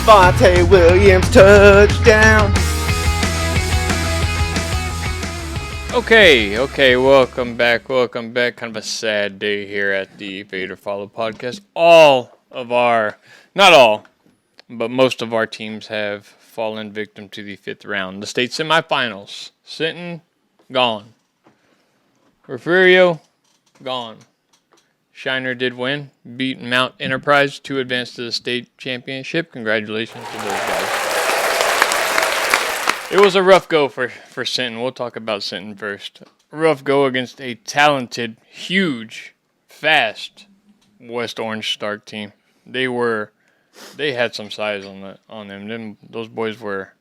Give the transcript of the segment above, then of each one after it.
Vontae Williams touchdown. Okay, welcome back. Kind of a sad day here at the Vader Follow podcast. Not all, but most of our teams have fallen victim to the fifth round. The state semifinals. Sinton, gone. Refugio, gone. Shiner did win, beat Mount Enterprise to advance to the state championship. Congratulations to those guys. It was a rough go for Sinton. We'll talk about Sinton first. A rough go against a talented, huge, fast West Orange Stark team. They had some size on them. Those boys were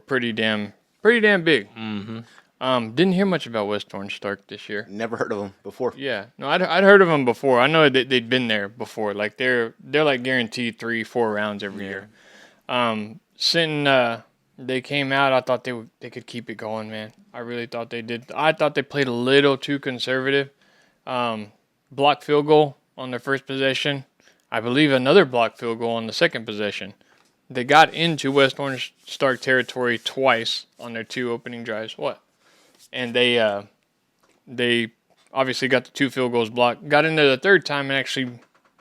pretty damn big. Mm-hmm. Didn't hear much about West Orange Stark this year. Never heard of them before. Yeah, no, I'd heard of them before. I know they'd been there before. Like they're like guaranteed 3-4 rounds every year. Sinton, they came out. I thought they could keep it going, man. I really thought they did. I thought they played a little too conservative. Blocked field goal on their first possession. I believe another blocked field goal on the second possession. They got into West Orange Stark territory twice on their two opening drives. And they obviously got the two field goals blocked. Got in there the third time and actually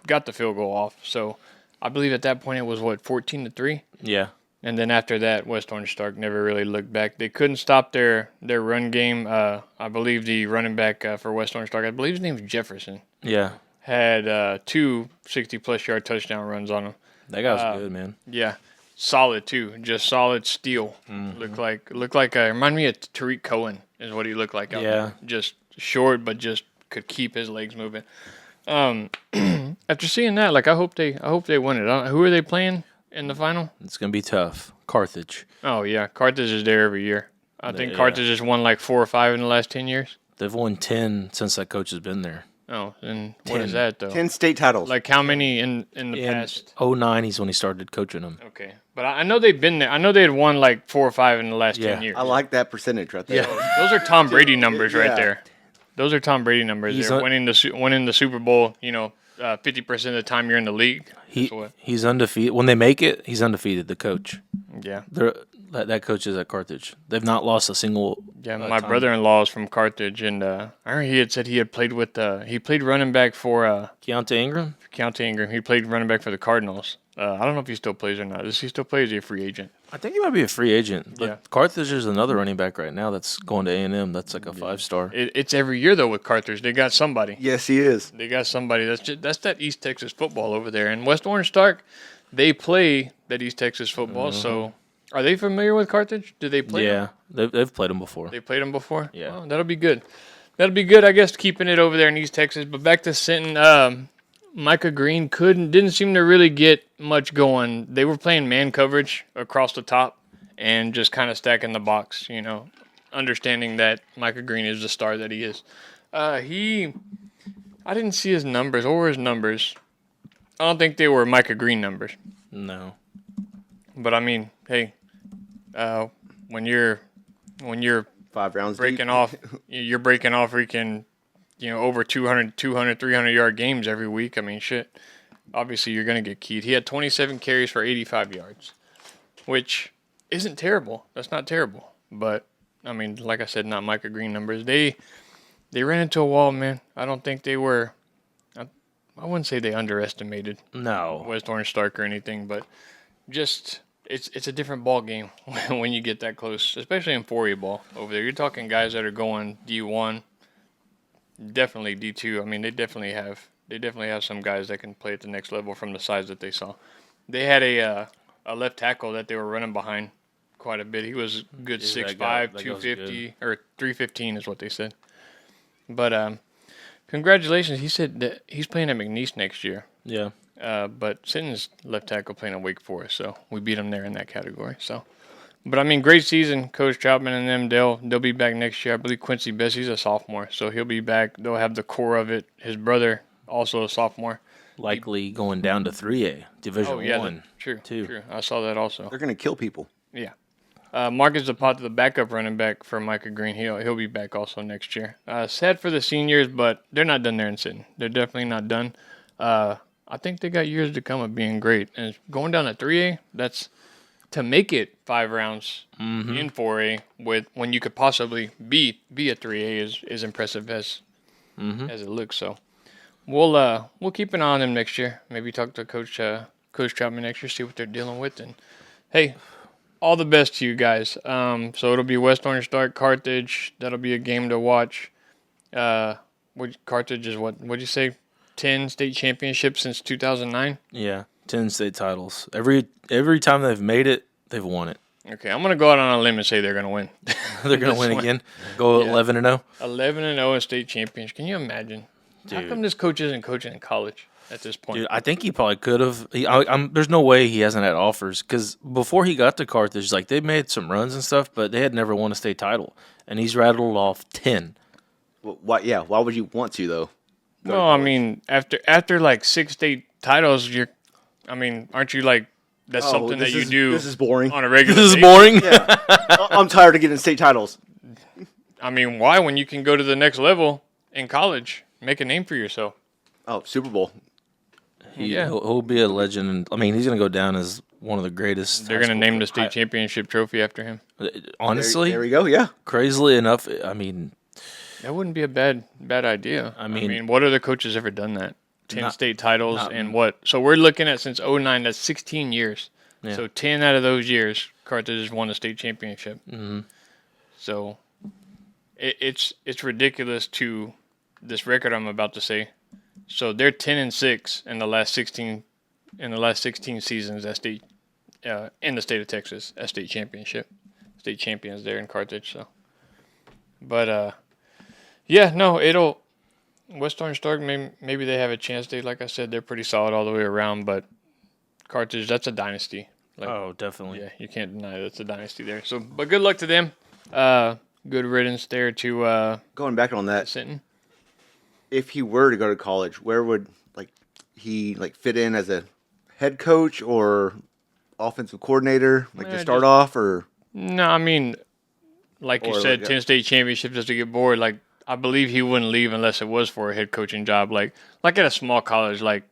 got the field goal off. So I believe at that point it was 14-3. Yeah. And then after that, West Orange Stark never really looked back. They couldn't stop their run game. I believe the running back for West Orange Stark, I believe his name is Jefferson. Yeah. Had two 60-plus yard touchdown runs on him. That guy was good, man. Yeah. Solid, too. Just solid steel. Mm-hmm. Looked like remind me of Tariq Cohen is what he looked like out there. Just short, but just could keep his legs moving. After seeing that, I hope they win it. Who are they playing in the final? It's gonna be tough. Carthage. Oh yeah, Carthage is there every year. I think Carthage has won 4 or 5 in the last 10 years. They've won 10 since that coach has been there. Oh, and what is that though? 10 state titles. How many in the past? 2009, he's when he started coaching them. Okay, but I know they've been there. I know they had won 4 or 5 in the last 10 years. I like that percentage right there. Yeah, those are Tom Brady numbers right there. Those are Tom Brady numbers. They're winning the Super Bowl. 50% of the time you're in the league. He's undefeated. When they make it, he's undefeated. The coach. Yeah. That coach is at Carthage. They've not lost a single. Yeah, my brother-in-law is from Carthage, and I heard he had said he had played with. He played running back for Keontae Ingram. He played running back for the Cardinals. I don't know if he still plays or not. Does he still play? Is he a free agent? I think he might be a free agent. But yeah. Carthage is another running back right now that's going to A&M. That's like a 5-star. It's every year though with Carthage. They got somebody. Yes, he is. They got somebody. That's that East Texas football over there. And West Orange Stark, they play that East Texas football. Mm-hmm. So, are they familiar with Carthage? Do they play? Yeah, they've played them before. They played them before. Yeah, that'll be good. That'll be good. I guess keeping it over there in East Texas. But back to Sinton. Micah Green didn't seem to really get much going. They were playing man coverage across the top and just kind of stacking the box, understanding that Micah Green is the star that he is. I didn't see his numbers. What were his numbers? I don't think they were Micah Green numbers. No. But I mean, hey, when you're 5 rounds breaking deep. off, you're breaking off freaking over 200, 300-yard games every week. I mean, shit. Obviously, you're going to get keyed. He had 27 carries for 85 yards, which isn't terrible. That's not terrible. But, I mean, like I said, not Micah Green numbers. They ran into a wall, man. I don't think they were – I wouldn't say they underestimated West Orange Stark or anything, but just it's a different ball game when you get that close, especially in 4A ball over there. You're talking guys that are going D1, definitely D2. I mean, they definitely have some guys that can play at the next level from the size that they saw. They had a left tackle that they were running behind quite a bit. He was good 6'5", 250 or 315 is what they said. But congratulations. He said that he's playing at McNeese next year. Yeah. But Sinton's left tackle playing at Wake Forest, so we beat him there in that category. So. But, I mean, great season. Coach Troutman and them, they'll be back next year. I believe Quincy Bessie's a sophomore, so he'll be back. They'll have the core of it. His brother, also a sophomore. Likely going down to 3A, Division 1. True. I saw that also. They're going to kill people. Yeah. Marcus Zapata, the backup running back for Micah Green, he'll be back also next year. Sad for the seniors, but they're not done there in Sinton. They're definitely not done. I think they got years to come of being great. And going down to 3A, that's to make it 5 rounds in 4A with when you could possibly be a 3A is impressive as it looks. So we'll keep an eye on them next year. Maybe talk to Coach Troutman next year, see what they're dealing with. And hey, all the best to you guys. So it'll be West Orange Stark, Carthage. That'll be a game to watch. Carthage is what'd you say? 10 state championships since 2009. Yeah, 10 state titles. Every time they've made it, they've won it. Okay, I'm gonna go out on a limb and say they're gonna win. They're gonna win again. Go 11-0. 11-0 in state championship. Can you imagine? Dude. How come this coach isn't coaching in college at this point? Dude, I think he probably could have. There's no way he hasn't had offers because before he got to Carthage, like they made some runs and stuff, but they had never won a state title, and he's rattled off 10. Well, why? Yeah. Why would you want to though? No, I mean after like 6 state titles, aren't you like that's something that you do? This is boring. On a regular. This is basis? boring. Yeah. I'm tired of getting state titles. I mean, why when you can go to the next level in college, make a name for yourself? Oh, Super Bowl. He'll be a legend. And, I mean, he's gonna go down as one of the greatest. They're gonna name the state championship trophy after him. Honestly, there we go. Yeah. crazily enough, I mean, That wouldn't be a bad idea. I mean, what other coaches ever done that? 10 state titles and what? So we're looking at since 2009, that's 16 years. Yeah. So 10 out of those years, Carthage has won a state championship. Mm-hmm. So it's ridiculous to this record I'm about to say. So they're 10-6 in the last 16 seasons at state in the state of Texas at state champions there in Carthage. So, but yeah, no, West Orange Stark, maybe they have a chance. Like I said, they're pretty solid all the way around. But Carthage, that's a dynasty. oh, definitely. Yeah, you can't deny that's a dynasty there. So, but good luck to them. Good riddance there to Going back on that, Sinton. if he were to go to college, where would he fit in as a head coach or offensive coordinator, to start off, or? No, I mean, like you said, 10 state championships just to get bored. Like, I believe he wouldn't leave unless it was for a head coaching job, like at a small college, like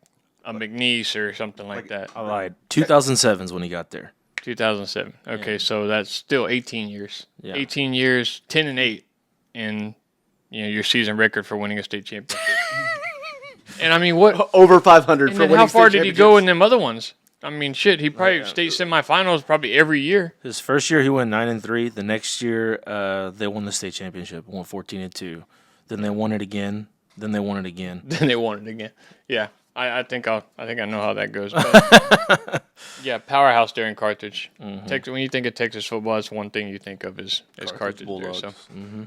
a McNeese or something like that. I lied. 2007 is when he got there. 2007. Okay, so that's still 18 years. Yeah. 18 years, 10-8, and your season record for winning a state championship. And I mean, what Over 500 and for then winning how far state did he go in them other ones? I mean, shit, he probably state semifinals probably every year. His first year, he went 9-3. The next year, they won the state championship, won 14-2. Then they won it again. Then they won it again. Then they won it again. Yeah, I think I know how that goes. But yeah, powerhouse there in Carthage. Mm-hmm. When you think of Texas football, that's one thing you think of is Carthage there. So. Mm-hmm.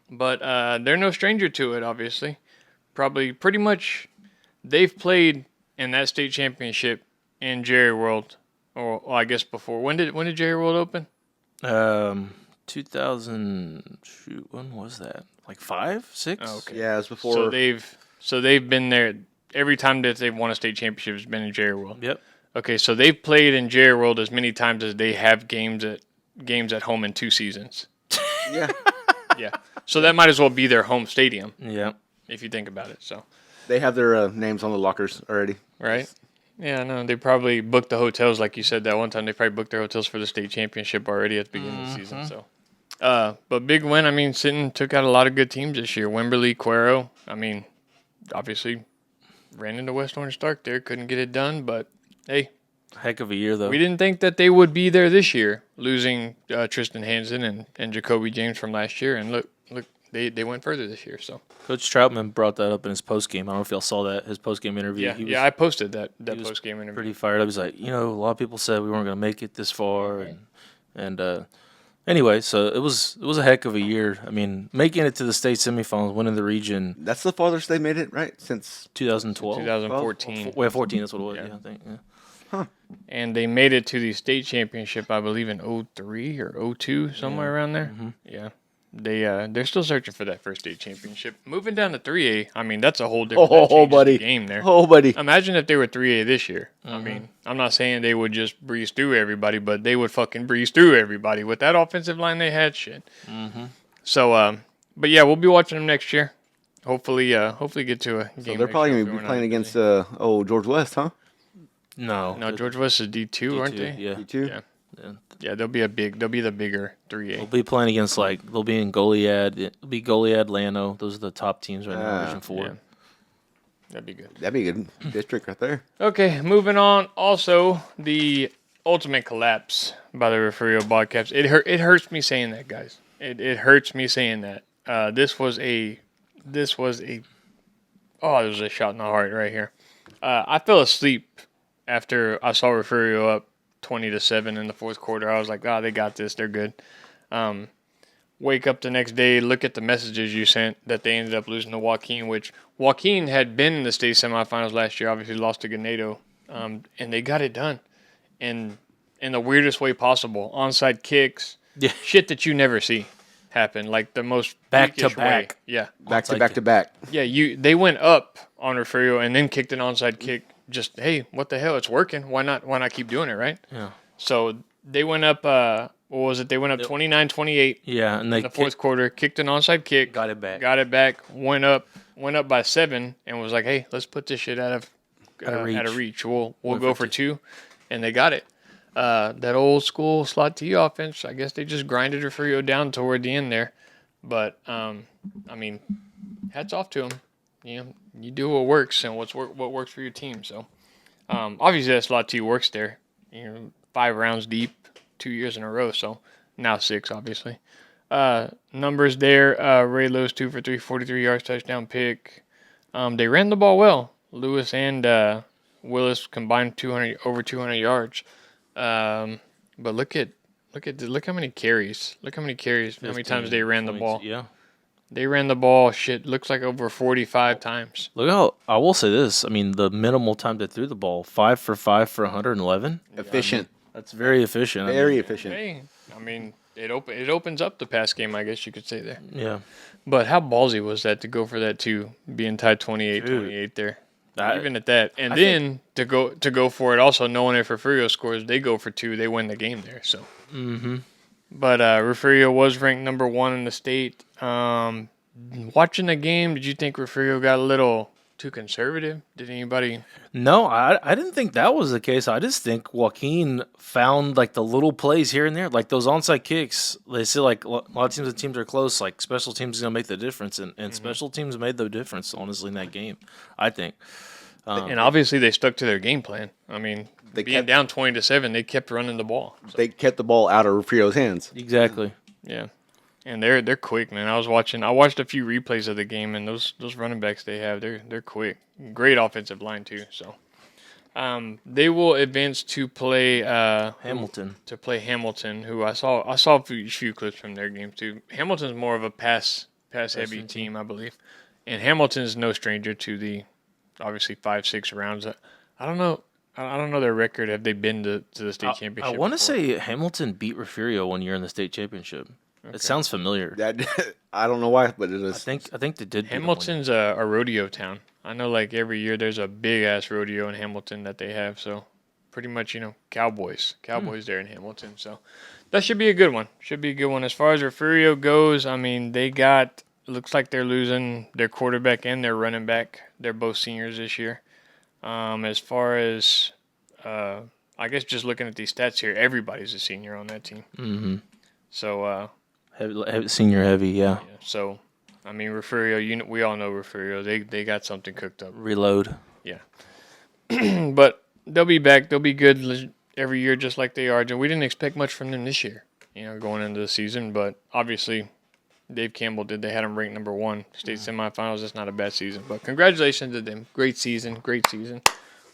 But they're no stranger to it, obviously. Pretty much, they've played in that state championship in Jerry World, or I guess before. When did Jerry World open? 2000. Shoot, when was that? Like 5, 6? Oh, okay. Yeah, it was before. So they've been there every time that they've won a state championship. Has been in Jerry World. Yep. Okay, so they've played in Jerry World as many times as they have games at home in 2 seasons. Yeah. Yeah. So that might as well be their home stadium. Yeah. If you think about it. So. They have their names on the lockers already. Right. Yeah, no, they probably booked the hotels, like you said that one time. They probably booked their hotels for the state championship already at the beginning of the season. So, but big win. I mean, Sinton took out a lot of good teams this year. Wimberley, Cuero. I mean, obviously ran into West Orange Stark there, couldn't get it done. But hey, Heck of a year though. we didn't think that they would be there this year, losing Tristan Hansen and Jacoby James from last year. And look, they went further this year. So. Coach Troutman brought that up in his postgame. I don't know if y'all saw that, his postgame interview. Yeah, I posted that postgame interview. Pretty fired up. He's like, a lot of people said we weren't going to make it this far. And anyway, so it was a heck of a year. I mean, making it to the state semifinals, winning the region. That's the farthest they made it, right? Since 2012. 2014. 14, that's what it was, yeah I think. Yeah. Huh. And they made it to the state championship, I believe, in 2003 or 2002, somewhere around there. Mm-hmm. Yeah. They're still searching for that first state championship. Moving down to 3A, I mean, that's a whole different buddy. game there. Oh, buddy. Imagine if they were 3A this year. Mm-hmm. I mean, I'm not saying they would just breeze through everybody, but they would fucking breeze through everybody. With that offensive line they had, shit. Mm-hmm. So, but yeah, we'll be watching them next year. hopefully get to a game. So they're next probably year going if to we're be not playing busy. against George West, huh? No, No, George West is D2, aren't D2, they? yeah. D2. Yeah. Yeah. Yeah, they'll be the bigger They'll 3A. be playing against they'll be in Goliad. It'll be Goliad, Llano. Those are the top teams right now, Region 4. Yeah. That'd be good. That'd be a good district right there. Okay, moving on. Also, the ultimate collapse by the Refugio Bobcats. It hurts me saying that, guys. It hurts me saying that. This was a oh, there was a shot in the heart right here. I fell asleep after I saw Refugio up 20-7 in the fourth quarter. I was like, they got this. They're good. Wake up the next day, look at the messages you sent that they ended up losing to Joaquin, which Joaquin had been in the state semifinals last year, obviously lost to Ganado, and they got it done. And in the weirdest way possible. Onside kicks, Yeah. shit that you never see happen, like the most Back to freakish way. back. Yeah. Back to Onside back kick. to back. Yeah, they went up on Refugio and then kicked an onside kick. Just, hey, what the hell? It's working. Why not keep doing it, right? Yeah. So they went up, what was it? They went up 29-28 Yeah, and they in the fourth quarter, kicked an onside kick, got it back. went up by 7, and was like, "Hey, let's put this shit out of reach. We'll go for 2," and they got it. That old school slot T offense. I guess they just grinded Refugio down toward the end there, but I mean, hats off to them. You do what works and what works for your team. So obviously that slot T works there. 5 rounds deep, 2 years in a row. So now 6, obviously. Numbers there. Ray Lewis 2 for 3, 43 yards, touchdown pick. They ran the ball well. Lewis and Willis combined over 200 yards. But look how many carries. Look how many carries. How many times they ran the ball. Yeah. They ran the ball. Shit, looks like over 45 times. Look how I will say this. I mean, the minimal time they threw the ball, 5 for 5 for 111. Efficient. That's very efficient. Very efficient. Hey, I mean, it opens up the pass game, I guess you could say there. Yeah. But how ballsy was that to go for that too, being tied 28-28 there. Even at that. And then to go for it also, knowing if Refugio scores, they go for 2, they win the game there. So But Refugio was ranked number 1 in the state. Watching the game, did you think Refugio got a little too conservative? Did anybody? No, I didn't think that was the case. I just think Joaquin found like the little plays here and there, like those onside kicks. They say like a lot of times the teams are close, like special teams is gonna make the difference, and special teams made the difference honestly in that game. I think. And obviously they stuck to their game plan. I mean, being down 20-7, they kept running the ball. So. They kept the ball out of Refugio's hands. Exactly. Yeah. And they're quick, man. I watched a few replays of the game, and those running backs they have, they're quick. Great offensive line too. So, they will advance to play Hamilton. Who I saw a few clips from their game too. Hamilton's more of a pass heavy team, I believe, and Hamilton's no stranger to the obviously 5-6 rounds. I don't know. I don't know their record. Have they been to the state championship? I want to before? say Hamilton beat Refugio one year in the state championship. Okay. It sounds familiar. I don't know why, but it is. I think they did. Hamilton's a rodeo town. I know, like every year there's a big ass rodeo in Hamilton that they have. So pretty much, cowboys there in Hamilton. So that should be a good one. Should be a good one. As far as Refugio goes, I mean, looks like they're losing their quarterback and their running back. They're both seniors this year. As far as I guess just looking at these stats here, everybody's a senior on that team. Mm-hmm. So senior heavy, yeah. So I mean, Refugio, we all know Refugio. They got something cooked up. Reload. Yeah. But they'll be back. They'll be good every year, just like they are. And we didn't expect much from them this year, going into the season. But obviously, Dave Campbell did. They had them ranked number 1. State semifinals. That's not a bad season. But congratulations to them. Great season. Great season.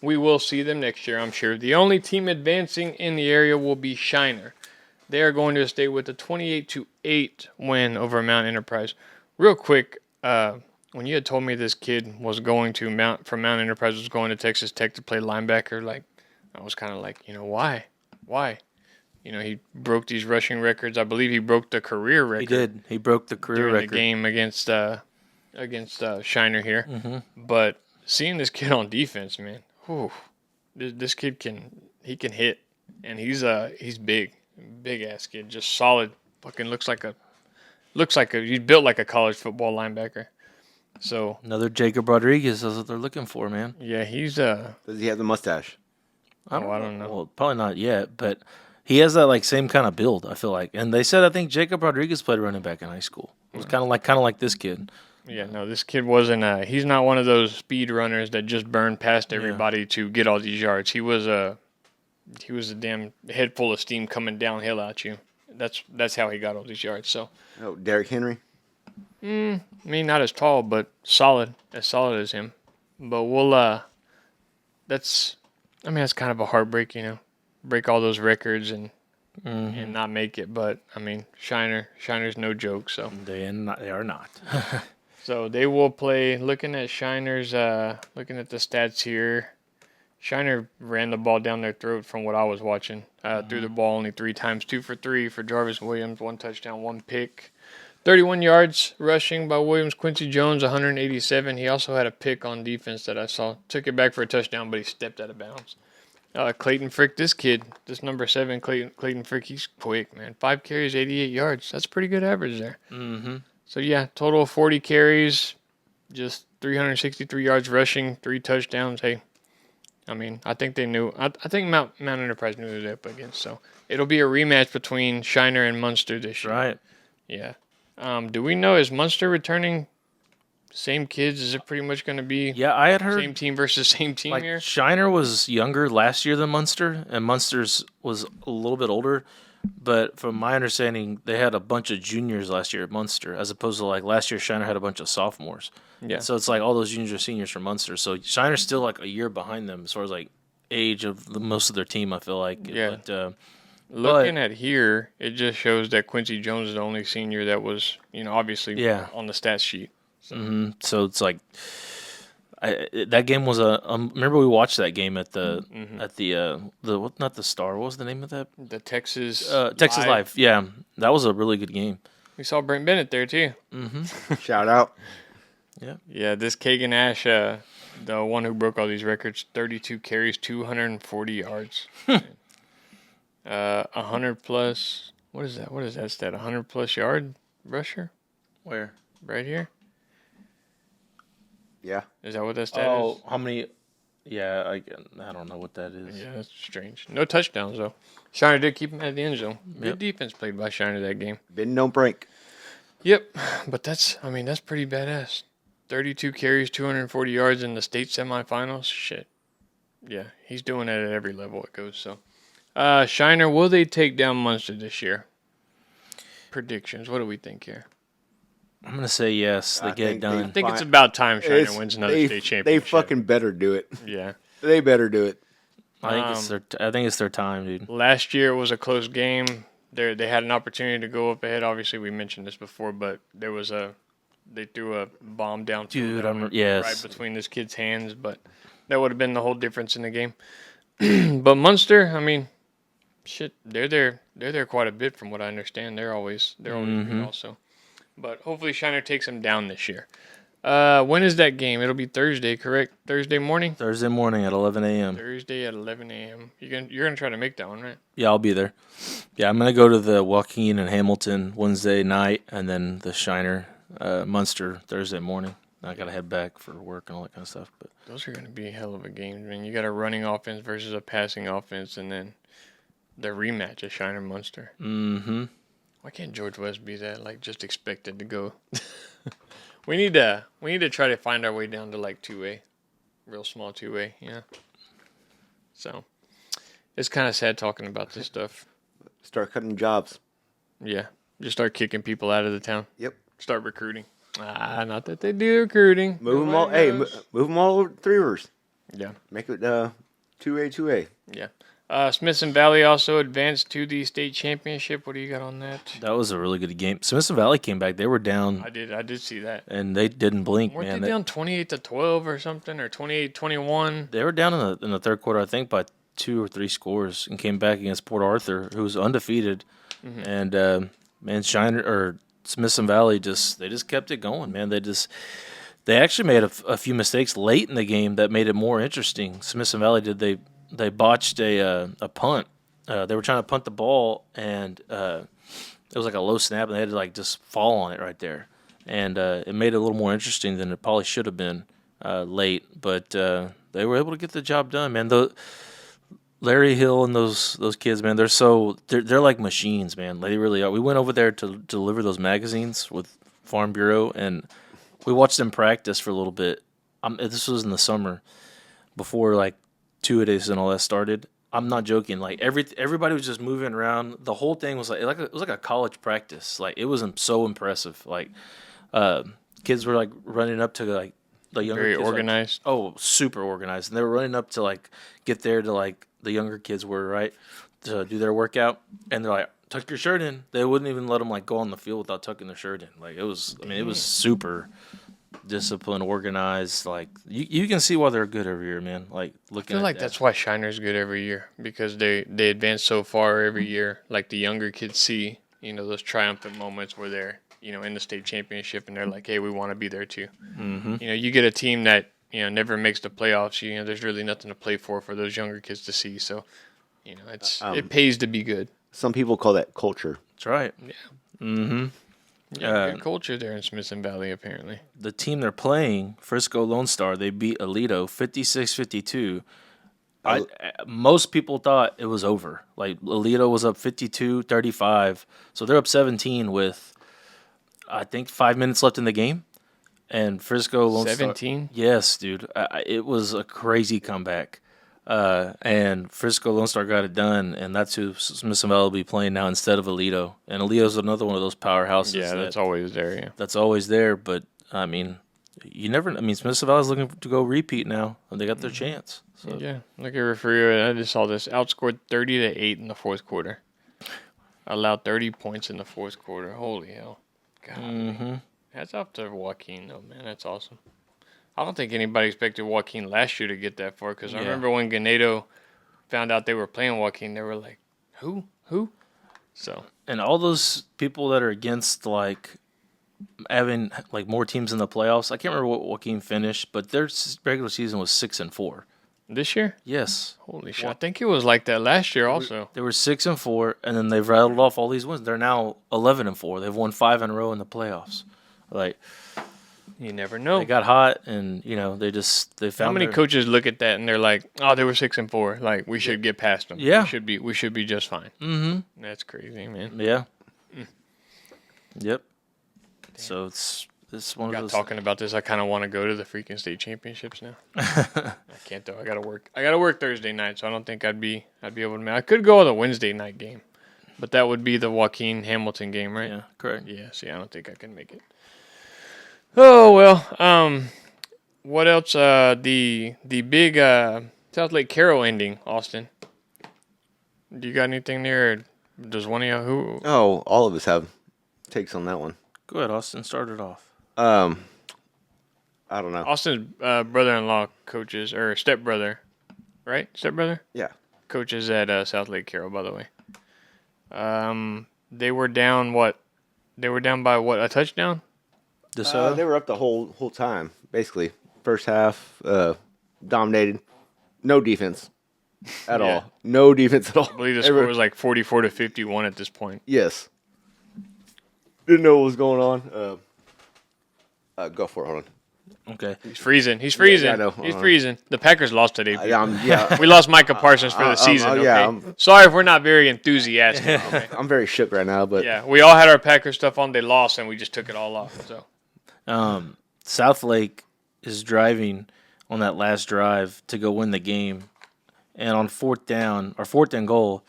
We will see them next year, I'm sure. The only team advancing in the area will be Shiner. They are going to state with a 28-8 win over Mount Enterprise. Real quick, when you had told me this kid was going to Mount Enterprise was going to Texas Tech to play linebacker, like I was kind of like, why? He broke these rushing records. I believe he broke the career record. He did. He broke the career during record the game against Shiner here. Mm-hmm. But seeing this kid on defense, man, this kid can hit, and he's big ass kid, just solid. Fucking looks like he's built like a college football linebacker. So Another Jacob Rodriguez. That's what they're looking for, man. yeah, he's Does he have the mustache? I don't know. Well, probably not yet, but he has that like same kind of build. I feel like, and they said I think Jacob Rodriguez played running back in high school. It was kind of like this kid. Yeah, no, this kid wasn't. He's not one of those speed runners that just burned past everybody to get all these yards. He was a damn head full of steam coming downhill at you. That's how he got all these yards. So, Oh, Derrick Henry. I mean, not as tall, but solid as him. But we'll that's kind of a heartbreak, break all those records and not make it. But I mean, Shiner's no joke. So They are not. so they will play. Looking at Shiner's, looking at the stats here, Shiner ran the ball down their throat from what I was watching. Threw the ball only 3 times, 2 for 3 for Jarvis Williams, 1 touchdown, 1 pick. 31 yards rushing by Williams. Quincy Jones, 187. He also had a pick on defense that I saw. Took it back for a touchdown, but he stepped out of bounds. Clayton Frick, this kid, this number 7, Clayton Frick, he's quick, man. 5 carries, 88 yards. That's a pretty good average there. Mm-hmm. So, yeah, total of 40 carries, just 363 yards rushing, 3 touchdowns. Hey, I mean, I think they knew. I think Mount Enterprise knew who they were up against. So, it'll be a rematch between Shiner and Muenster this year. Right. Yeah. Do we know, is Muenster returning same kids? Is it pretty much going to be Yeah, I had heard same team versus same team like here? Shiner was younger last year than Munster, and Munster's was a little bit older. But from my understanding, they had a bunch of juniors last year at Munster, as opposed to like last year, Shiner had a bunch of sophomores. Yeah. So it's like all those juniors are seniors from Munster. So Shiner's still like a year behind them as far as like age of most of their team. I feel like. Yeah. But, Looking at here, it just shows that Quincy Jones is the only senior that was, obviously on the stat sheet. So it's like that game was remember we watched that game at the not the Star. What was the name of that? The Texas Live. Yeah, that was a really good game. We saw Brent Bennett there too. Shout out. Yeah, this Kagan Ash, the one who broke all these records, 32 carries, 240 yards. 100 plus. What is that? What is that stat? 100 plus yard rusher? Where? Right here? Yeah. Is that what that stat is? Oh, how many? Yeah, I don't know what that is. Yeah, that's strange. No touchdowns, though. Shiner did keep him at the end zone. Good defense played by Shiner that game. Bend, don't break. Yep, but that's pretty badass. 32 carries, 240 yards in the state semifinals. Shit. Yeah, he's doing that at every level it goes, so. Shiner, will they take down Muenster this year? Predictions. What do we think here? I'm gonna say yes. They get it done. I think it's about time Shiner wins another state championship. They fucking better do it. Yeah. They better do it. I think it's their time, dude. Last year was a close game. They had an opportunity to go up ahead. Obviously, we mentioned this before, but they threw a bomb down. Dude, right between this kid's hands, but that would have been the whole difference in the game. But Muenster, I mean, shit, they're there quite a bit from what I understand. They're always good also. But hopefully Shiner takes them down this year. When is that game? It'll be Thursday, correct? Thursday morning? Thursday morning at 11 a.m. Thursday at 11 a.m. You're gonna try to make that one, right? Yeah, I'll be there. Yeah, I'm gonna go to the Joaquin and Hamilton Wednesday night, and then the Shiner Muenster Thursday morning. I gotta head back for work and all that kind of stuff. But those are gonna be a hell of a game. I mean, you got a running offense versus a passing offense, and then the rematch of Shiner Muenster. Mm-hmm. Why can't George West be that? Like, just expected to go. We need to try to find our way down to like 2A, real small 2A. Yeah. So it's kind of sad talking about this stuff. Start cutting jobs. Yeah, just start kicking people out of the town. Yep. Start recruiting. Not that they do recruiting. Move them all. Hey, move them all over to Three Rivers. Yeah. Make it 2A. Yeah. Smithson Valley also advanced to the state championship. What do you got on that? that was a really good game. Smithson Valley came back. They were down. I did see that. And they didn't blink, Weren't man. they down 28-12 or something, or 28-21? They were down in the third quarter, I think, by 2 or 3 scores, and came back against Port Arthur, who was undefeated. And man, Smithson Valley they just kept it going, man. They actually made a few mistakes late in the game that made it more interesting. Smithson Valley did. They botched a punt. They were trying to punt the ball, and it was like a low snap, and they had to like just fall on it right there. and it made it a little more interesting than it probably should have been late. But they were able to get the job done, man. The Larry Hill and those kids, man, they're like machines, man. They really are. We went over there to deliver those magazines with Farm Bureau, and we watched them practice for a little bit. This was in the summer before like two-a-days and all that started. I'm not joking. Like everybody was just moving around. The whole thing was it was like a college practice. Like it was so impressive. Like kids were like running up to like the younger Very kids, organized. super organized, and they were running up to like get there to like the younger kids were right to do their workout, and they're like tuck your shirt in. They wouldn't even let them like go on the field without tucking their shirt in. Like it was. I mean, it was super disciplined, organized. Like you can see why they're good every year, man. Like I looking feel at like that. that's why Shiner's good every year because they advance so far every year. Like the younger kids see, those triumphant moments where they're, in the state championship and they're like, hey, we want to be there too. Mm-hmm. You get a team that, never makes the playoffs. There's really nothing to play for those younger kids to see. So, it pays to be good. Some people call that culture. That's right. Yeah. Mm-hmm. Yeah, good culture there in Smithson Valley, apparently. The team they're playing, Frisco Lone Star, they beat Alito 56-52. Most people thought it was over. Like Alito was up 52-35, so they're up 17 with I think 5 minutes left in the game. And Frisco Lone Star, 17? yes, dude, it was a crazy comeback. And Frisco Lone Star got it done, and that's who Smithson Valley will be playing now instead of Alito. And Alito's another one of those powerhouses. Yeah, that's always there, yeah. That's always there, but I mean, Smithson Valley's looking to go repeat now, and they got their chance. So. Yeah, look at Refugio. I just saw this. Outscored 30-8 in the fourth quarter. Allowed 30 points in the fourth quarter. Holy hell. God. Mm-hmm. Hats off to Joaquin, though, man. That's awesome. I don't think anybody expected Joaquin last year to get that far because I remember when Ganado found out they were playing Joaquin, they were like, who? So. And all those people that are against, like, having, like, more teams in the playoffs, I can't remember what Joaquin finished, but their regular season was 6-4. This year? Yes. Holy shit. I think it was like that last year also. They were 6-4, and then they've rattled off all these wins. They're now 11-4. They've won 5 in a row in the playoffs. Like, you never know. they got hot, and they found. How many coaches look at that and they're like, "Oh, they were 6-4. Like we should get past them. Yeah, we should be just fine." Mm-hmm. That's crazy, man. Yeah. Yep. Damn. So it's one of those. Talking about this, I kind of want to go to the freaking state championships now. I can't though. I gotta work Thursday night, so I don't think I'd be able to. I could go to the Wednesday night game, but that would be the Joaquin Hamilton game, right? Yeah, correct. Yeah. See, I don't think I can make it. Oh well. What else? The big South Lake Carroll ending, Austin. Do you got anything there? Or does one of you who? Oh, all of us have takes on that one. Go ahead, Austin. Start it off. I don't know. Austin's brother-in-law coaches or stepbrother, right? Stepbrother. Yeah. Coaches at South Lake Carroll, by the way. They were down what? They were down by what? A touchdown. They were up the whole time, basically. First half, dominated. No defense at all. No defense at all. I believe the score was like 44-51 at this point. Yes. Didn't know what was going on. Go for it. Hold on. Okay. He's freezing. He's Yeah, I know. He's freezing. The Packers lost today. Yeah. We lost Micah Parsons for the season. Okay. Yeah, Sorry if we're not very enthusiastic. Okay? I'm very shook right now, but Yeah, we all had our Packers stuff on. They lost, and we just took it all off. So. South Lake is driving on that last drive to go win the game, and on fourth and goal,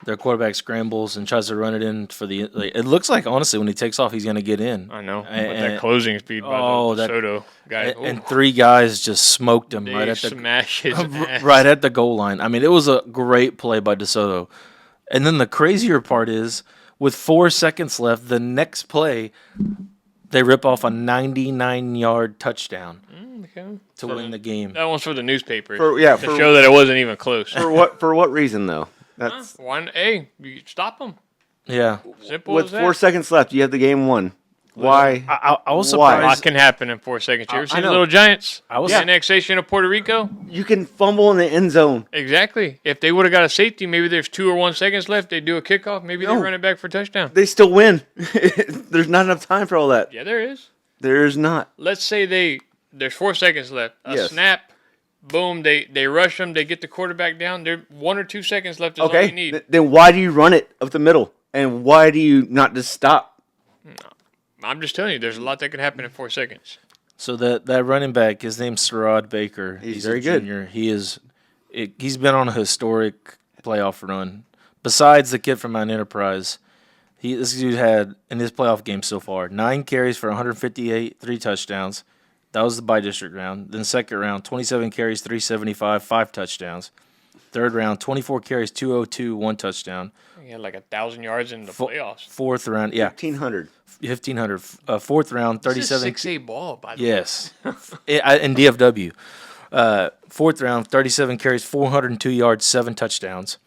their quarterback scrambles and tries to run it in for the. It looks like honestly when he takes off, he's gonna get in. I know. With that closing speed by the Soto guy, and three guys just smoked him right at the smash his ass. right at the goal line. I mean, it was a great play by DeSoto. And then the crazier part is, with 4 seconds left, the next play, they rip off a 99-yard touchdown to win the game. That one's for the newspapers. to show that it wasn't even close. For what reason though? That's One. Hey, you stop them. Yeah. Simple with as that. 4 seconds left. You have the game won. Why? I was Why? A lot surprised. can happen in 4 seconds. You ever I seen the know. Little Giants? I was The annexation of Puerto Rico? You can fumble in the end zone. Exactly. If they would have got a safety, maybe there's 2 or 1 seconds left. They do a kickoff. Maybe they No. run it back for a touchdown. They still win. There's not enough time for all that. Yeah, there is. There's not. Let's say there's 4 seconds left. A Yes. snap, boom, they rush them, they get the quarterback down. There 1 or 2 seconds left is all you Okay. need. Then why do you run it up the middle? And why do you not just stop? I'm just telling you, there's a lot that can happen in 4 seconds. So that running back, his name's Sherrod Baker. He's a very good. junior. He's been on a historic playoff run. Besides the kid from Mount Enterprise, this dude had in his playoff game so far 9 carries for 158, 3 touchdowns. That was the by-district round. Then second round, 27 carries, 375, 5 touchdowns. Third round, 24 carries, 202, 1 touchdown. He had like 1,000 yards in the playoffs. Fourth round, yeah, 1,500. 1,500. Fourth round, 37. This is a 6A ball, by the way. Yes, in DFW. Fourth round, 37 carries, 402 yards, 7 touchdowns.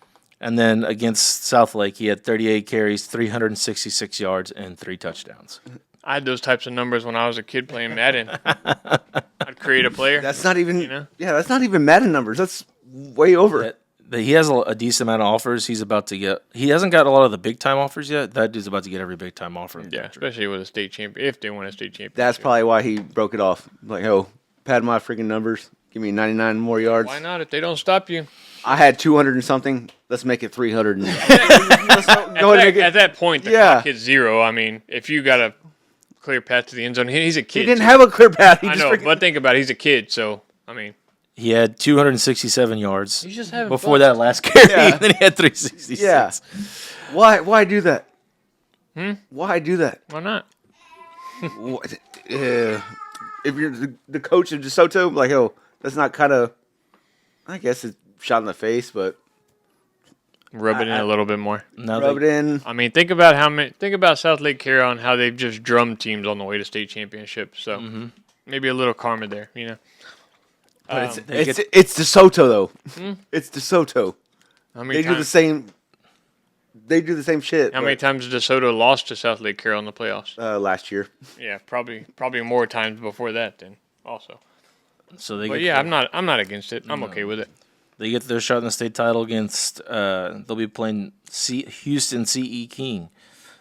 And then against Southlake, he had 38 carries, 366 yards, and 3 touchdowns. I had those types of numbers when I was a kid playing Madden. I'd create a player. That's not even. You know? Yeah, that's not even Madden numbers. That's way over. He has a decent amount of offers. He's about to get. He hasn't got a lot of the big time offers yet. That dude's about to get every big time offer. Yeah, especially with a state champion. If they win a state championship. That's probably why he broke it off. Like, oh, pad my freaking numbers. Give me 99 more yards. Why not? If they don't stop you. I had 200 and something. Let's make it 300. Let's At that point, the clock hits 0. I mean, if you got a clear path to the end zone, he's a kid. He didn't have a clear path. I know, but think about it. He's a kid, so, I mean. He had 267 yards He's just having before fun. that last carry. Yeah. And then he had 366. Yeah. Why do that? Why do that? Why not? What? If you're the coach of DeSoto, like, oh, that's not kind of, I guess it's shot in the face, but Rub it in a little bit more. rub it in. I mean, think about South Lake Carroll, how they've just drummed teams on the way to state championships. So maybe a little karma there, you know. But it's DeSoto though. It's DeSoto. How many They do the times, same. They do the same shit. how many times did DeSoto lost to South Lake Carroll in the playoffs? Last year. Yeah, probably more times before that then also. So they But get yeah, their, I'm not against it. I'm okay with it. they get their shot in the state title against. They'll be playing Houston CE King.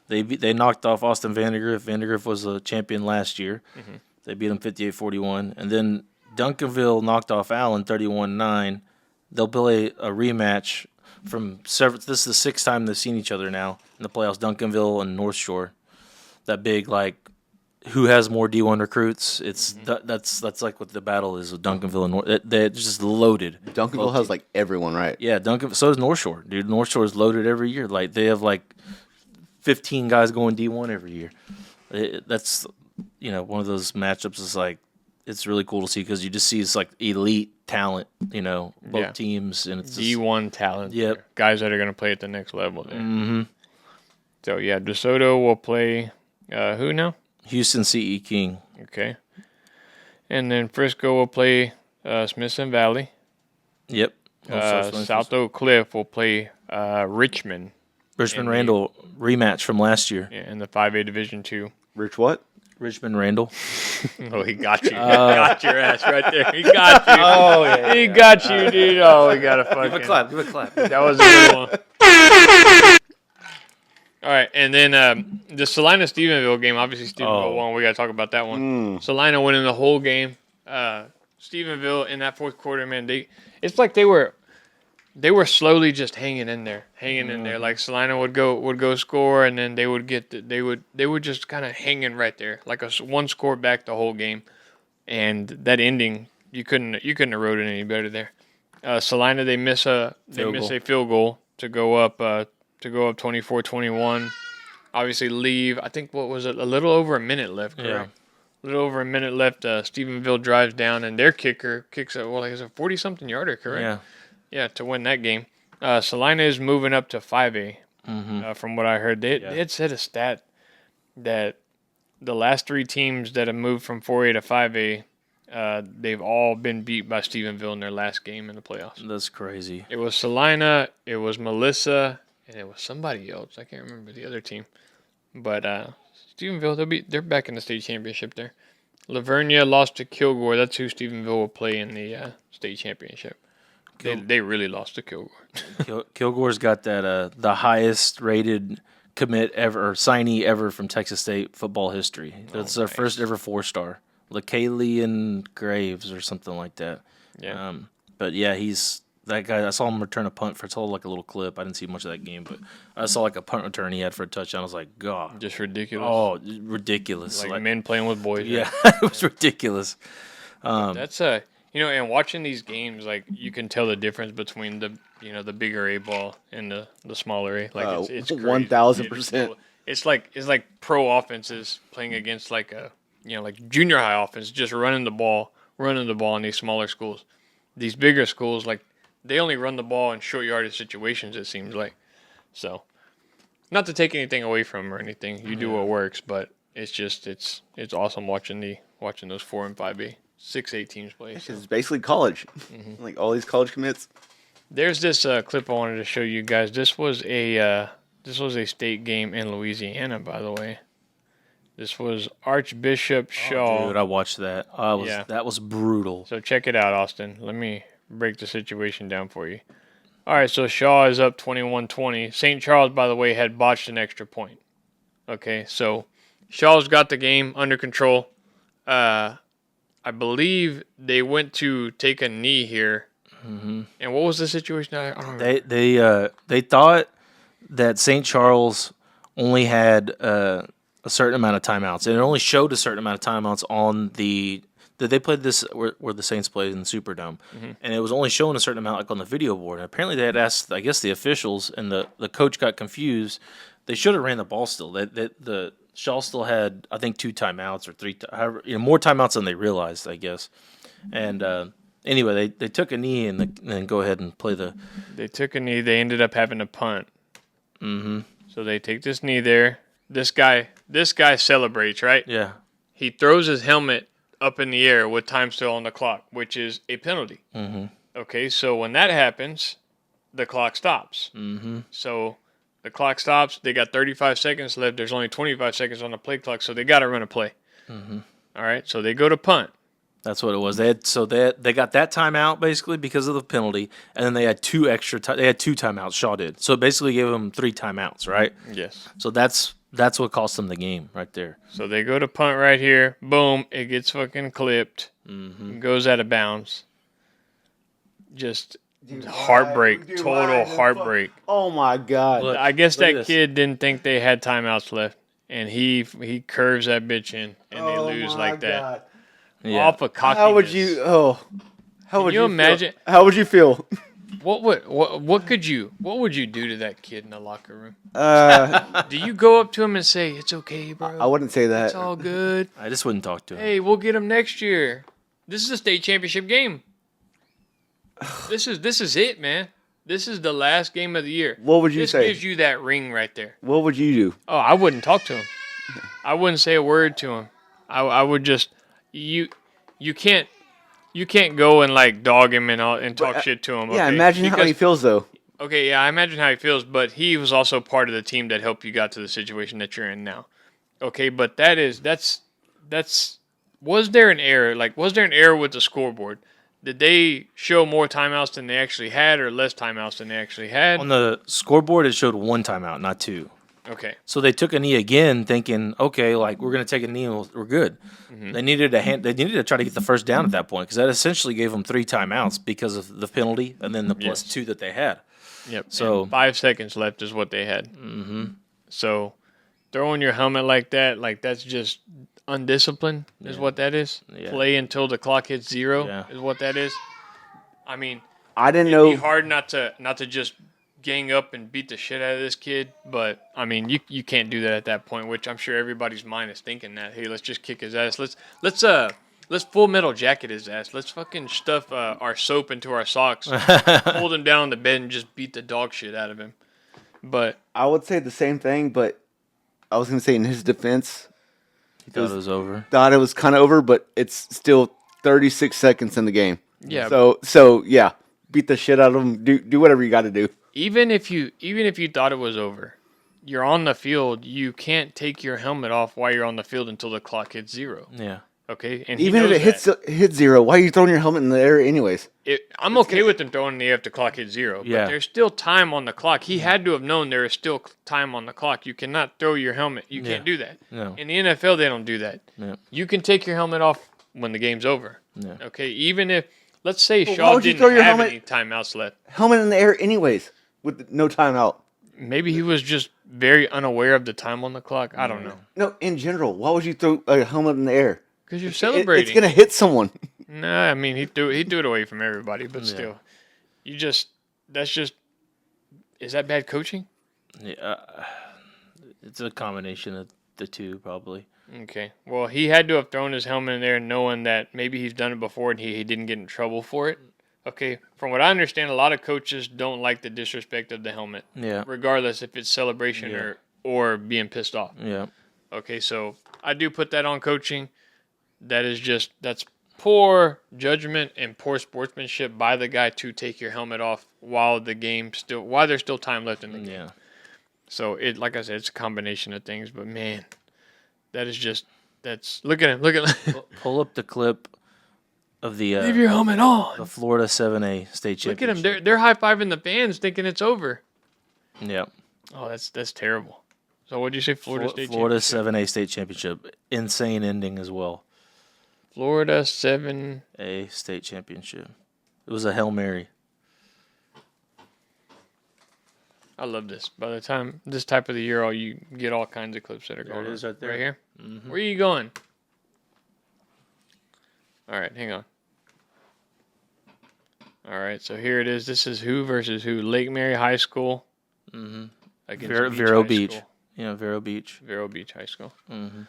They knocked off Austin Vandergriff. Vandergriff was a champion last year. They beat them 58-41, and then Duncanville knocked off Allen 31-9. They'll play a rematch from several. This is the 6th time they've seen each other now in the playoffs. Duncanville and North Shore. That big who has more D1 recruits? It's that's like what the battle is with Duncanville and North. They're just loaded. Duncanville has like everyone, right? Yeah, Duncan. So does North Shore, dude. North Shore is loaded every year. Like they have 15 guys going D1 every year. That's one of those matchups. Is it's really cool to see because you just see it's elite talent. Both teams and it's D1 talent. Yep. There. Guys that are going to play at the next level there. So yeah, DeSoto will play who now? Houston CE King. Okay. And then Frisco will play Smithson Valley. Yep. South Oak Cliff will play Richmond. Richmond Randall rematch from last year. Yeah, in the 5A Division 2. Rich what? Richmond Randall. Oh, he got you. Got your ass right there. He got you. Oh yeah. He got you, dude. Oh, we got to fucking. Give a clap. That was a good one. All right, and then the Salina-Stephenville game, obviously Stephenville won. We got to talk about that one. Salina winning the whole game. Stephenville in that fourth quarter, man, it's like they were slowly just hanging in there. Like Salina would go score, and then they would just kind of hanging right there, like a one score back the whole game. And that ending, you couldn't have wrote it any better there. Salina they miss a field goal to go up 24-21. Obviously leave. I think what was it? A little over a minute left. Correct? Yeah. A little over a minute left. Stephenville drives down, and their kicker kicks a 40-something yarder. Correct. Yeah. Yeah, to win that game. Salina is moving up to 5A. From what I heard, they had said a stat that the last 3 teams that have moved from 4A to 5A, they've all been beat by Stephenville in their last game in the playoffs. That's crazy. It was Salina, it was Melissa, and it was somebody else. I can't remember the other team. But Stephenville, they're back in the state championship there. Lavernia lost to Kilgore. That's who Stephenville will play in the state championship. They really lost to Kilgore. Kilgore's got that the highest rated commit ever or signee ever from Texas State football history. That's their first ever 4-star. LeCalian Graves or something like that. Yeah. But yeah, he's that guy. I saw him return a punt for like a little clip. I didn't see much of that game, but I saw like a punt return he had for a touchdown. I was like, God, Just ridiculous. oh, ridiculous! Like men playing with boys. Yeah, Right? it was ridiculous. That's and watching these games, like you can tell the difference between the bigger A ball and the smaller A. Like it's crazy. 1000%. It's like pro offenses playing against like junior high offense, just running the ball in these smaller schools. These bigger schools, like they only run the ball in short yardage situations. It seems like. So, not to take anything away from them or anything, you do what works, but it's just it's awesome watching those 4 and 5A. 6-8 teams play. So. It's basically college. Like all these college commits. There's this clip I wanted to show you guys. This was a state game in Louisiana, by the way. This was Archbishop Shaw. Dude, I watched that. That was brutal. So check it out, Austin. Let me break the situation down for you. All right, so Shaw is up 21-20. St. Charles, by the way, had botched an extra point. Okay, so Shaw's got the game under control. I believe they went to take a knee here. Mm-hmm. And what was the situation? I don't remember. They thought that St. Charles only had a certain amount of timeouts, and it only showed a certain amount of timeouts on the. They played this where the Saints played in the Superdome, and it was only showing a certain amount like on the video board. And apparently, they had asked, I guess, the officials, and the coach got confused. They should have ran the ball still. The Shaw still had, I think, 2 timeouts or 3, more timeouts than they realized, I guess. And anyway, they took a knee and then go ahead and play the. They took a knee. They ended up having to punt. Mm-hmm. So they take this knee there. This guy celebrates, right? Yeah. He throws his helmet up in the air with time still on the clock, which is a penalty. Mm-hmm. Okay, so when that happens, the clock stops. Mm-hmm. So the clock stops. They got 35 seconds left. There's only 25 seconds on the play clock, so they got to run a play. Mm-hmm. All right, so they go to punt. That's what it was. They got that timeout basically because of the penalty, and then they had 2 extra. They had 2 timeouts. Shaw did. So it basically gave them 3 timeouts, right? Yes. So that's what cost them the game right there. So they go to punt right here. Boom! It gets fucking clipped. Mm-hmm. Goes out of bounds. Just heartbreak. Total heartbreak. Oh my God! Look, I guess that kid didn't think they had timeouts left, and he curves that bitch in, and they lose like that. Yeah. Off of cockiness. How would you? How would you imagine? How would you feel? What would you do to that kid in the locker room? Do you go up to him and say, "It's okay, bro"? I wouldn't say that. It's all good. I just wouldn't talk to him. Hey, we'll get him next year. This is a state championship game. This is it, man. This is the last game of the year. What would you say? This gives you that ring right there. What would you do? Oh, I wouldn't talk to him. I wouldn't say a word to him. I would just you can't go and like dog him and talk shit to him. Yeah, okay? imagine how he feels though. Okay, yeah, I imagine how he feels, but he was also part of the team that helped you got to the situation that you're in now. Okay, but that's was there an error? Like, was there an error with the scoreboard? Did they show more timeouts than they actually had, or less timeouts than they actually had? On the scoreboard, it showed 1 timeout, not 2. Okay. So they took a knee again, thinking, okay, like we're gonna take a knee and we're good. Mm-hmm. They needed to try to get the first down at that point because that essentially gave them 3 timeouts because of the penalty and then the plus 2 that they had. Yep. So and 5 seconds left is what they had. Mm-hmm. So throwing your helmet like that's just undisciplined is what that is. Yeah. Play until the clock hits 0 is what that is. I mean, I didn't know. It'd be hard not to just gang up and beat the shit out of this kid, but I mean, you can't do that at that point. Which I'm sure everybody's mind is thinking that, hey, let's just kick his ass. Let's Full Metal Jacket his ass. Let's fucking stuff our soap into our socks, hold him down on the bed, and just beat the dog shit out of him. But I would say the same thing, but I was gonna say in his defense, he thought it was over. Thought it was kind of over, but it's still 36 seconds in the game. Yeah. So yeah, beat the shit out of him. Do whatever you got to do. Even if you thought it was over, you're on the field, you can't take your helmet off while you're on the field until the clock hits 0. Yeah. Okay, and Even he if knows it hits 0, why are you throwing your helmet in the air anyways? I'm okay with him throwing in the air if the clock hits 0, Yeah. but there's still time on the clock. He had to have known there is still time on the clock. You cannot throw your helmet. You can't do that. No. In the NFL, they don't do that. Yeah. You can take your helmet off when the game's over. Yeah. Okay, even if, let's say Well, why Shaw would you didn't throw your have helmet- any timeouts left. Helmet in the air anyways with no timeout. Maybe he was just very unaware of the time on the clock. I don't know. No, in general, why would you throw a helmet in the air? Because you're celebrating. It's gonna hit someone. Nah, I mean, he threw it away from everybody, but still. Is that bad coaching? Yeah. It's a combination of the two, probably. Okay. Well, he had to have thrown his helmet in there knowing that maybe he's done it before and he didn't get in trouble for it. Okay. From what I understand, a lot of coaches don't like the disrespect of the helmet. Yeah. Regardless if it's celebration or being pissed off. Yeah. Okay, so I do put that on coaching. That's poor judgment and poor sportsmanship by the guy to take your helmet off while there's still time left in the game. Yeah. So like I said, it's a combination of things, but man, look at him. Pull up the clip of the Leave your helmet on. the Florida 7A state Look at championship. him. They're high-fiving the fans thinking it's over. Yeah. Oh, that's terrible. So what'd you say, Florida State Florida Championship? 7A state championship. Insane ending as well. Florida 7 A state championship. It was a Hail Mary. I love this. By the time this type of the year, you get all kinds of clips that are There going it is on. right there. Right here? Mm-hmm. Where are you going? All right, hang on. All right, so here it is. This is who versus who? Lake Mary High School Mm-hmm. against Vero High Beach. School. Yeah, Vero Beach. Vero Beach High School. Mm-hmm.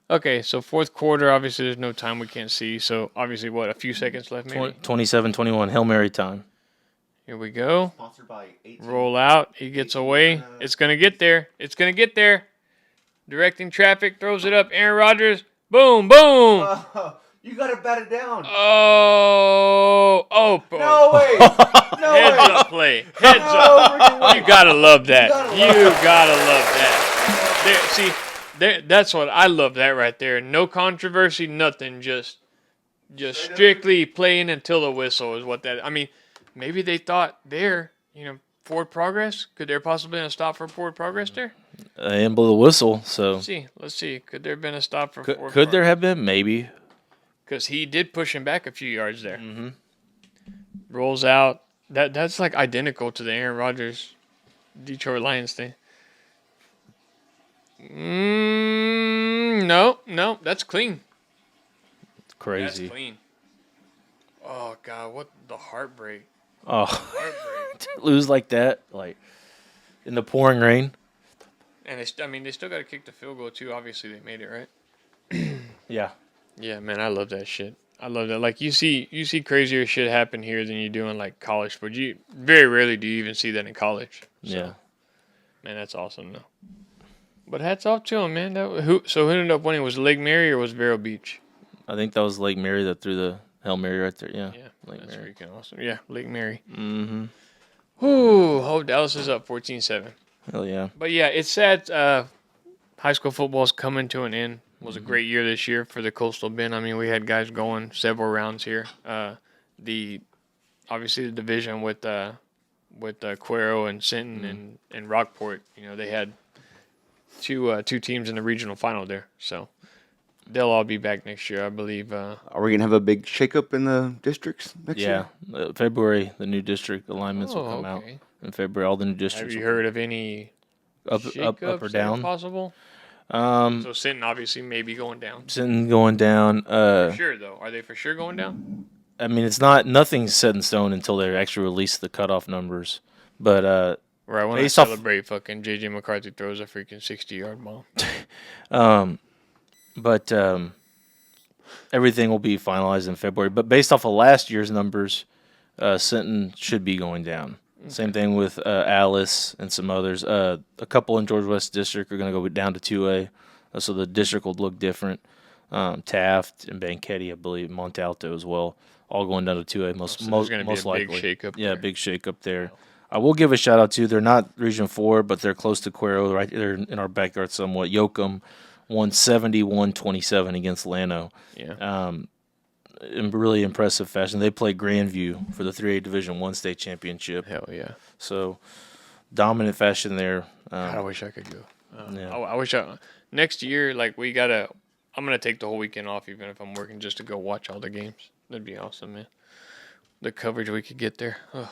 Okay, so fourth quarter, obviously there's no time we can't see. So obviously, a few seconds left maybe? 27-21, Hail Mary time. Here we go. Sponsored by 18. Roll out. He gets away. It's going to get there. It's going to get there. Directing traffic, throws it up. Aaron Rodgers. Boom, boom. You gotta bat it down. Oh, No way. No Heads way. up play. Heads up. You gotta love that. You gotta love that. That's what I love that right there. No controversy, nothing. Just strictly playing until the whistle is what that. I mean, maybe they thought forward progress. Could there possibly been a stop for forward progress there? And blew the whistle, so. Let's see. Could there have been a stop for forward Could there progress? have been? Maybe. Because he did push him back a few yards there. Mm-hmm. Rolls out. That's like identical to the Aaron Rodgers Detroit Lions thing. No, that's clean. Crazy. That's clean. Oh God, what the heartbreak! Oh, Heartbreak. to lose like that, like in the pouring rain. And they still got to kick the field goal too. Obviously, they made it right. Yeah. Yeah, man, I love that shit. I love that. Like you see crazier shit happen here than you do in like college sports. You very rarely do you even see that in college. So, Yeah. man, that's awesome though. But hats off to him, man. Who ended up winning? Was it Lake Mary or was it Vero Beach? I think that was Lake Mary that threw the Hail Mary right there. Yeah. Yeah, Lake that's Mary. freaking awesome. Yeah, Lake Mary. Mm-hmm. Whoo, hope Dallas is up 14-7. Hell yeah. But yeah, it's sad. High school football is coming to an end. It was a great year this year for the Coastal Bend. I mean, we had guys going several rounds here. Obviously the division with Cuero and Sinton and Rockport. You know, they had two teams in the regional final there. So they'll all be back next year, I believe. Are we gonna have a big shakeup in the districts next year? Yeah. February, the new district alignments will come out in February. All the new districts. Have you heard of any up or shakeups that are down? possible? So So Sinton obviously may be going down. Sinton going down. For sure though, are they for sure going down? I mean, nothing's set in stone until they actually release the cutoff numbers. But Right, when I based off- celebrate fucking JJ McCarthy throws a freaking 60-yard ball. Everything will be finalized in February. But based off of last year's numbers, Sinton should be going down. Okay. Same thing with Alice and some others. A couple in George West District are going to go down to 2A, so the district will look different. Taft and Banquetti, I believe, Montalto as well, all going down to 2A. Most there's going to be a likely. big shakeup. Yeah, there. big shakeup there. I will give a shout out to. They're not Region 4, but they're close to Cuero. Right, they're in our backyard somewhat. Yoakum won 71-27 against Llano. Yeah. In really impressive fashion. They played Grandview for the 3A Division 1 state championship. Hell yeah. So dominant fashion there. God, I wish I could go. Yeah. I wish next year, like I'm gonna take the whole weekend off, even if I'm working, just to go watch all the games. That'd be awesome, man. The coverage we could get there. Oh.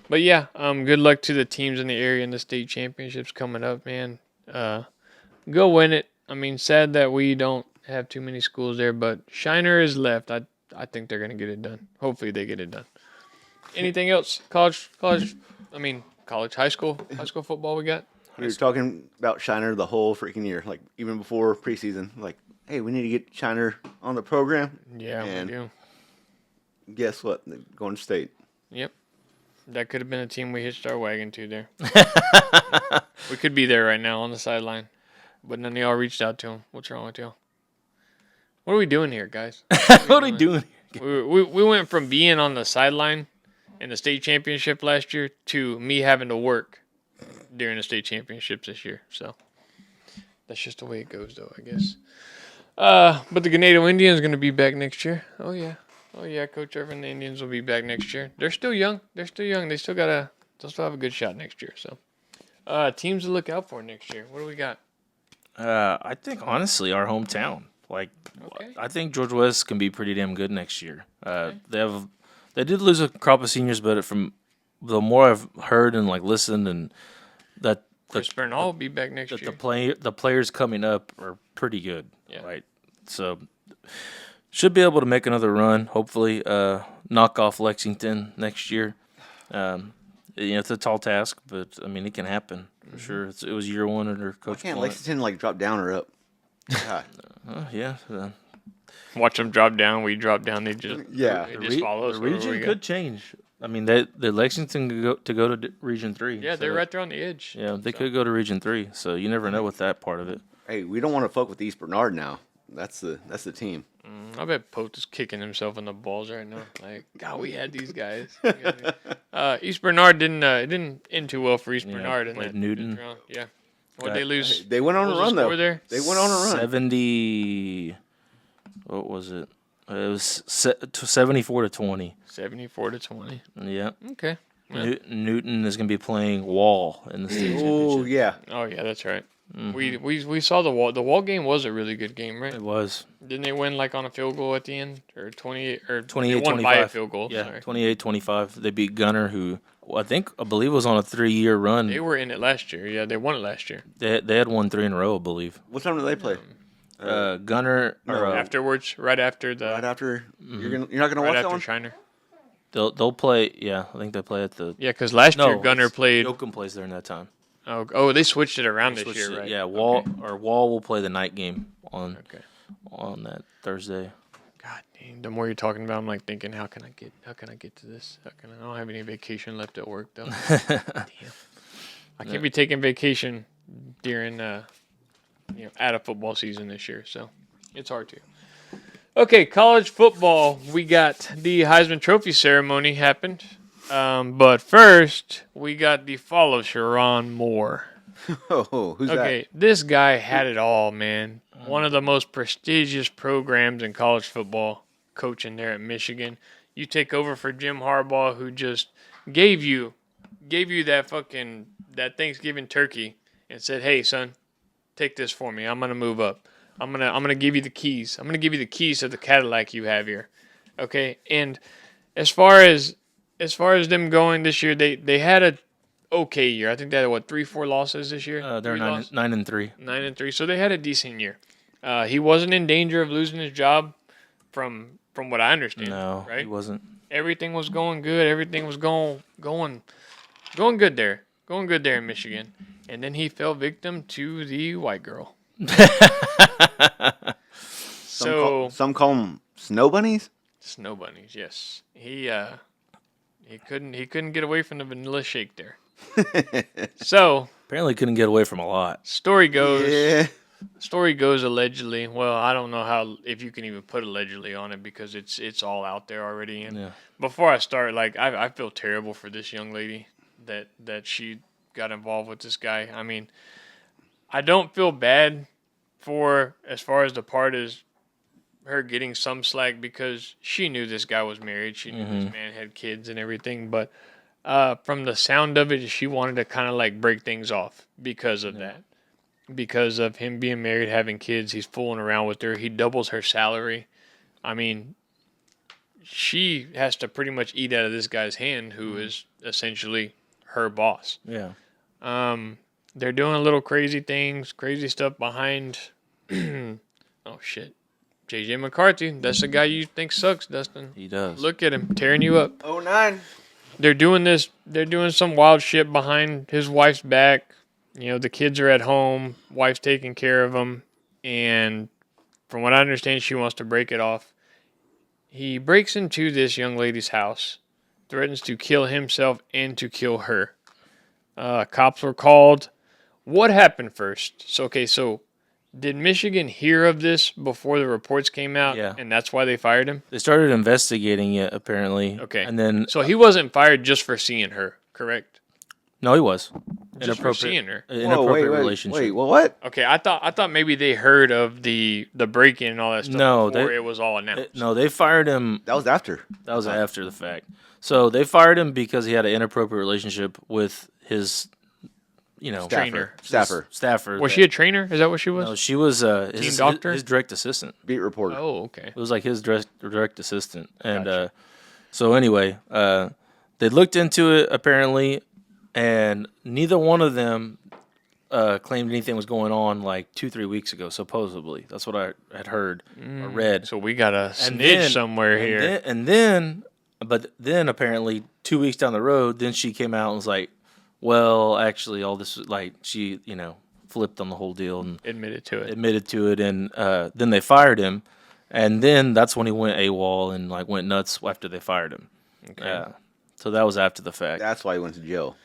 But yeah, good luck to the teams in the area in the state championships coming up, man. Go win it. I mean, sad that we don't have too many schools there, but Shiner is left. I think they're gonna get it done. Hopefully they get it done. Anything else? College, high school football we got? We were talking about Shiner the whole freaking year, like even before preseason. Like, hey, we need to get Shiner on the program. Yeah, and we do. Guess what? They're going to state. Yep. That could have been a team we hitched our wagon to there. We could be there right now on the sideline. But none of y'all reached out to him. What's wrong with y'all? What are we doing here, guys? What are we doing? We went from being on the sideline in the state championship last year to me having to work during the state championships this year. So that's just the way it goes, though, I guess. But the Ganado Indians going to be back next year. Oh yeah, Coach Irvin, the Indians will be back next year. They're still young. They still have a good shot next year. So teams to look out for next year. What do we got? I think honestly, our hometown. Like, Okay. I think George West can be pretty damn good next year. They did lose a crop of seniors, but from the more I've heard and like listened, and that Chris Bernal will be back next year. the players coming up are pretty good. Yeah. Right. So should be able to make another run. Hopefully, knock off Lexington next year. It's a tall task, but I mean it can happen for sure. It was year one under Coach. Can't Blunt. Lexington like drop down or up? God. Yeah. Watch them drop down. We drop down. They just It just follows. The wherever region we go. could change. I mean, the Lexington could go to Region 3. Yeah, they're right there on the edge. Yeah, they could go to Region 3. So you never know with that part of it. Hey, we don't want to fuck with East Bernard now. That's the team. I bet Pope is kicking himself in the balls right now. Like, God, we had these guys. East Bernard didn't end too well for East Bernard in played that Newton. round. Yeah. What they lose? They went on What a was run the though. score there? They went on a run. 70. What was it? It was 74-20. 74-20. Yeah. Okay. Yeah. Newton is going to be playing Wall in the state Oh championship. yeah. Oh yeah, that's right. We saw the Wall. The Wall game was a really good game, right? It was. Didn't they win like on a field goal at the end, or 28 or 28, they won 25. by a field goal? Yeah, Sorry. 28-25. They beat Gunner, who I believe was on a 3-year run. They were in it last year. Yeah, they won it last year. They had won 3 in a row, I believe. What time do they play? Gunner. Afterwards, right after the Right after you're not gonna right watch that after one. Shiner. They'll play. Yeah, I think they play at the. Yeah, because last year Gunner played. Yoakum plays during that time. Oh, they switched it around this Switched year, it. right? Yeah, Wall will play the night game on Okay. that Thursday. God dang. The more you're talking about, I'm like thinking, how can I get to this? I don't have any vacation left at work though. Damn. I can't be taking vacation during out of football season this year, so it's hard to. Okay, college football. We got the Heisman Trophy ceremony happened, but first we got the fall of Sharon Moore. Oh, who's that? Okay, this guy had it all, man. One of the most prestigious programs in college football, coaching there at Michigan. You take over for Jim Harbaugh, who just gave you that Thanksgiving turkey and said, "Hey, son, take this for me. I'm gonna move up. I'm gonna give you the keys. I'm gonna give you the keys to the Cadillac you have here." Okay, and as far as them going this year, they had a okay year. I think they had 3-4 losses this year. They're 9-3. 9-3. So they had a decent year. He wasn't in danger of losing his job, from what I understand. No, right? he wasn't. Everything was going good. Everything was going good there. Going good there in Michigan. And then he fell victim to the white girl. Some call them snow bunnies. Snow bunnies, yes. He couldn't get away from the vanilla shake there. So Apparently couldn't get away from a lot. story goes Yeah. Story goes allegedly. Well, I don't know how if you can even put allegedly on it because it's all out there already. And Yeah. before I start, like I feel terrible for this young lady that she got involved with this guy. I mean, I don't feel bad for as far as the part is her getting some slack because she knew this guy was married. She knew this man had kids and everything. But from the sound of it, she wanted to kind of like break things off because of that. Because of him being married, having kids, he's fooling around with her. He doubles her salary. I mean, she has to pretty much eat out of this guy's hand, who is essentially her boss. Yeah. They're doing little crazy things, crazy stuff behind. Oh shit, JJ McCarthy. That's the guy you think sucks, Dustin. He does. Look at him tearing you up. 09. They're doing this. They're doing some wild shit behind his wife's back. You know, the kids are at home. Wife's taking care of them, and from what I understand, she wants to break it off. He breaks into this young lady's house, threatens to kill himself and to kill her. Cops were called. What happened first? So did Michigan hear of this before the reports came out? Yeah. And that's why they fired him? They started investigating it apparently. Okay. And then So he wasn't fired just for seeing her, correct? no, he was Just for seeing her. inappropriate relationship. Wait, well, what? Okay, I thought maybe they heard of the break-in and all that stuff No, before they- it was all announced. No, they fired him. That was after. That was after the fact. So they fired him because he had an inappropriate relationship with his, Trainer. staffer. Was she a trainer? Is that what she was? No, she was his doctor? his direct assistant. Beat reporter. Oh, okay. It was like his direct assistant. And Gotcha. so anyway, they looked into it apparently, and neither one of them claimed anything was going on like 2-3 weeks ago. Supposedly, that's what I had heard or read. So we got a And snitch then- somewhere here. But then apparently 2 weeks down the road, then she came out and was like, well, actually, all this was like she, flipped on the whole deal and Admitted to it. admitted to it, and then they fired him, and then that's when he went AWOL and like went nuts after they fired him. Okay. So that was after the fact. That's why he went to jail.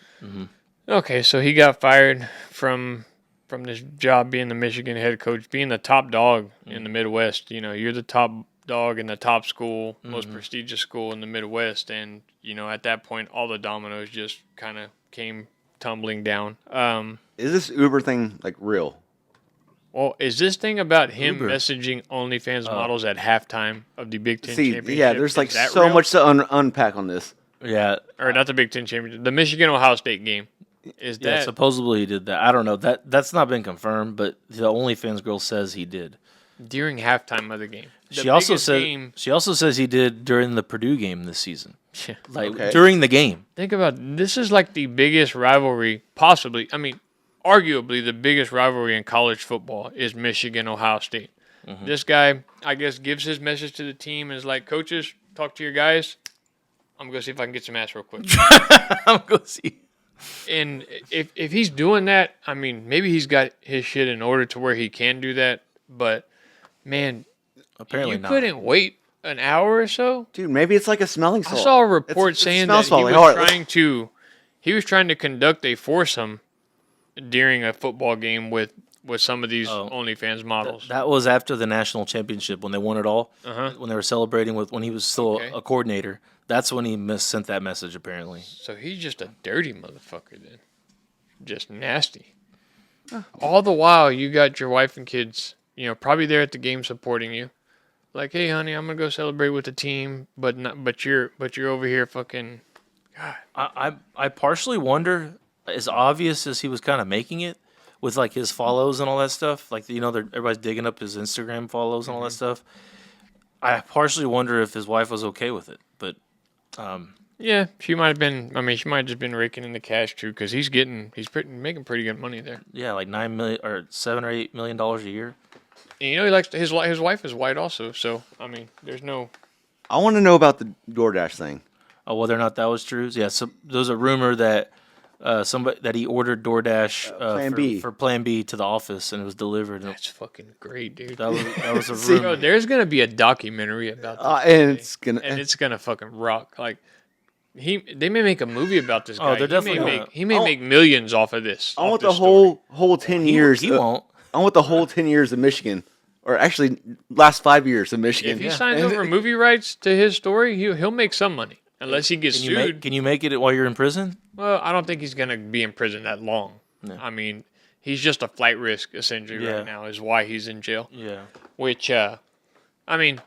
Okay, so he got fired from this job being the Michigan head coach, being the top dog in the Midwest. You're the top dog in the top school, most prestigious school in the Midwest, and at that point, all the dominoes just kind of came tumbling down. Is this Uber thing like real? Well, is this thing about him Uber. messaging OnlyFans models at halftime of the Big Ten See, championship? yeah, there's like Is that so real? much to unpack on this. Yeah, Or not the Big Ten championship, the Michigan Ohio State game. Is yeah. that Supposedly he did that. I don't know. That's not been confirmed, but the OnlyFans girl says he did. during halftime of the game? The She also biggest said game- she also says he did during the Purdue game this season. Yeah. Like Okay. during the game. Think about this is like the biggest rivalry, possibly. I mean, arguably the biggest rivalry in college football is Michigan Ohio State. This guy, I guess, gives his message to the team and is like, coaches, talk to your guys. I'm gonna go see if I can get some ass real quick. I'm going to see. And if he's doing that, I mean, maybe he's got his shit in order to where he can do that. But man, Apparently you not. couldn't wait an hour or so. Dude, maybe it's like a smelling I salt. saw a report It's saying smell that he salt. was Like, all right, let's- trying to conduct a foursome during a football game with some of these Oh. OnlyFans models. That was after the national championship when they won it all. Uh-huh. When they were celebrating when he was still Okay. a coordinator. That's when he sent that message apparently. So he's just a dirty motherfucker then. Just nasty. All the while you got your wife and kids, probably there at the game supporting you. Like, hey honey, I'm gonna go celebrate with the team, but you're over here fucking I partially wonder, as obvious as he was kind of making it, with like his follows and all that stuff. Like everybody's digging up his Instagram follows and all that stuff. I partially wonder if his wife was okay with it, but yeah, she might have been. I mean, she might have just been raking in the cash too, because he's making pretty good money there. yeah, like $9 million or $7 or $8 million a year. And he likes his wife is white also. So I mean, there's no. I want to know about the DoorDash thing. Oh, whether or not that was true? Yeah, so there's a rumor that somebody that he ordered DoorDash Plan B. for Plan B to the office and it was delivered. And That's fucking great, dude. that was a See, rumor. Bro, there's gonna be a documentary about this, And and it's gonna fucking rock. Like they may make a movie about this guy. Oh, they're definitely he may gonna. make he may make millions off of this. I off want the this story. whole 10 years. He won't. I I want the whole 10 years of Michigan, or actually last 5 years of Michigan. If he signs over movie rights to his story, he'll make some money unless he gets sued. Can you make it while you're in prison? Well, I don't think he's gonna be in prison that long. No. I mean, he's just a flight risk essentially right now. Is why he's in jail. Yeah. Which, I mean,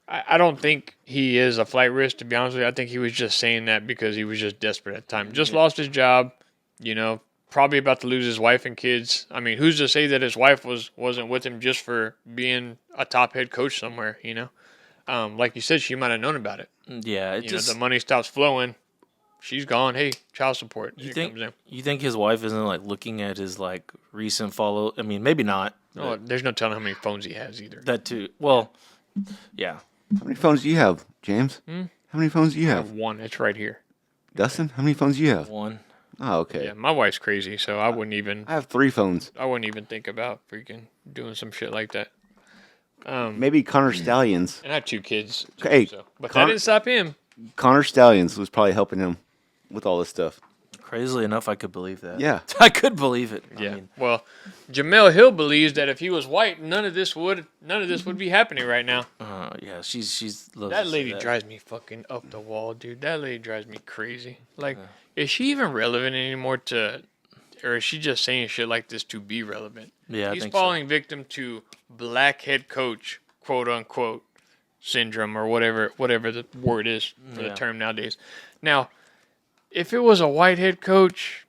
I don't think he is a flight risk, to be honest with you. I think he was just saying that because he was just desperate at the time. Just lost his job, probably about to lose his wife and kids. I mean, who's to say that his wife wasn't with him just for being a top head coach somewhere, Like you said, she might have known about it. Yeah, The money stops flowing. She's gone. Hey, child support. You think his wife isn't like looking at his like recent follow? I mean, maybe not. No, there's no telling how many phones he has either. That too. Well, yeah. How many phones do you have, James? How many phones do you I have? have one. It's right here. Dustin, how many phones do you have? One. Oh, okay. Yeah, my wife's crazy, so I wouldn't even. I have 3 phones. I wouldn't even think about freaking doing some shit like that. Maybe Connor Stallions. And I have 2 kids. Too, Hey, but that didn't stop him. Connor Stallions was probably helping him with all this stuff. Crazily enough, I could believe that. Yeah. I could believe it. Yeah. I mean, Well, Jamel Hill believes that if he was white, none of this would be happening right now. yeah, she's loves That to say lady drives me fucking up the wall, dude. That lady drives me crazy. Like, is she even relevant anymore or is she just saying shit like this to be relevant? Yeah, I He's think falling victim to black head coach, quote unquote, syndrome or whatever the word is for the term nowadays. Now, if it was a white head coach,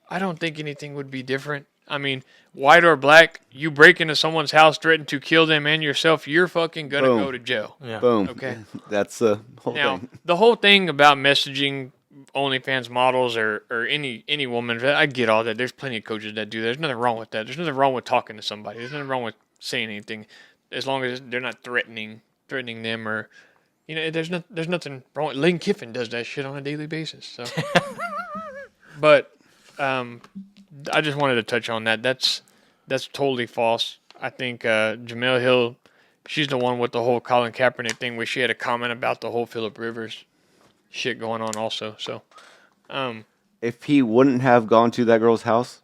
I don't think anything would be different. I mean, white or black, you break into someone's house, threaten to kill them and yourself, you're fucking gonna Boom. go to jail. Yeah. Boom. Okay. That's the whole Now, thing. the whole thing about messaging OnlyFans models or any woman, I get all that. There's plenty of coaches that do that. There's nothing wrong with that. There's nothing wrong with talking to somebody. There's nothing wrong with saying anything, as long as they're not threatening them or, there's nothing wrong with Lane Kiffin does that shit on a daily basis. So, but I just wanted to touch on that. That's totally false. I think Jamel Hill, she's the one with the whole Colin Kaepernick thing where she had a comment about the whole Phillip Rivers shit going on also. So, If he wouldn't have gone to that girl's house,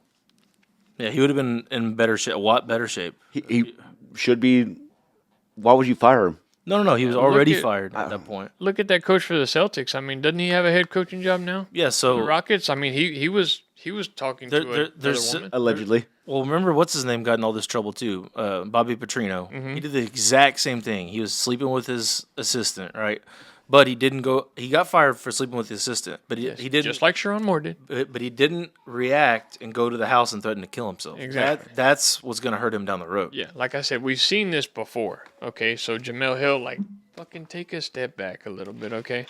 Yeah, he would have been in better shape. A lot better shape. he should be. Why would you fire him? No. He was already at- fired at that point. look at that coach for the Celtics. I mean, doesn't he have a head coaching job now? Yeah. The So Rockets. I mean, he was talking to another there's woman. Allegedly. well, remember what's his name got in all this trouble too? Bobby Petrino. He did the exact same thing. He was sleeping with his assistant, right? But he didn't go. He got fired for sleeping with the assistant. But he didn't. just like Sharon Moore did. But he didn't react and go to the house and threaten to kill himself. Exactly. That's what's going to hurt him down the road. Yeah, like I said, we've seen this before. Okay, so Jamel Hill, fucking take a step back a little bit. Okay,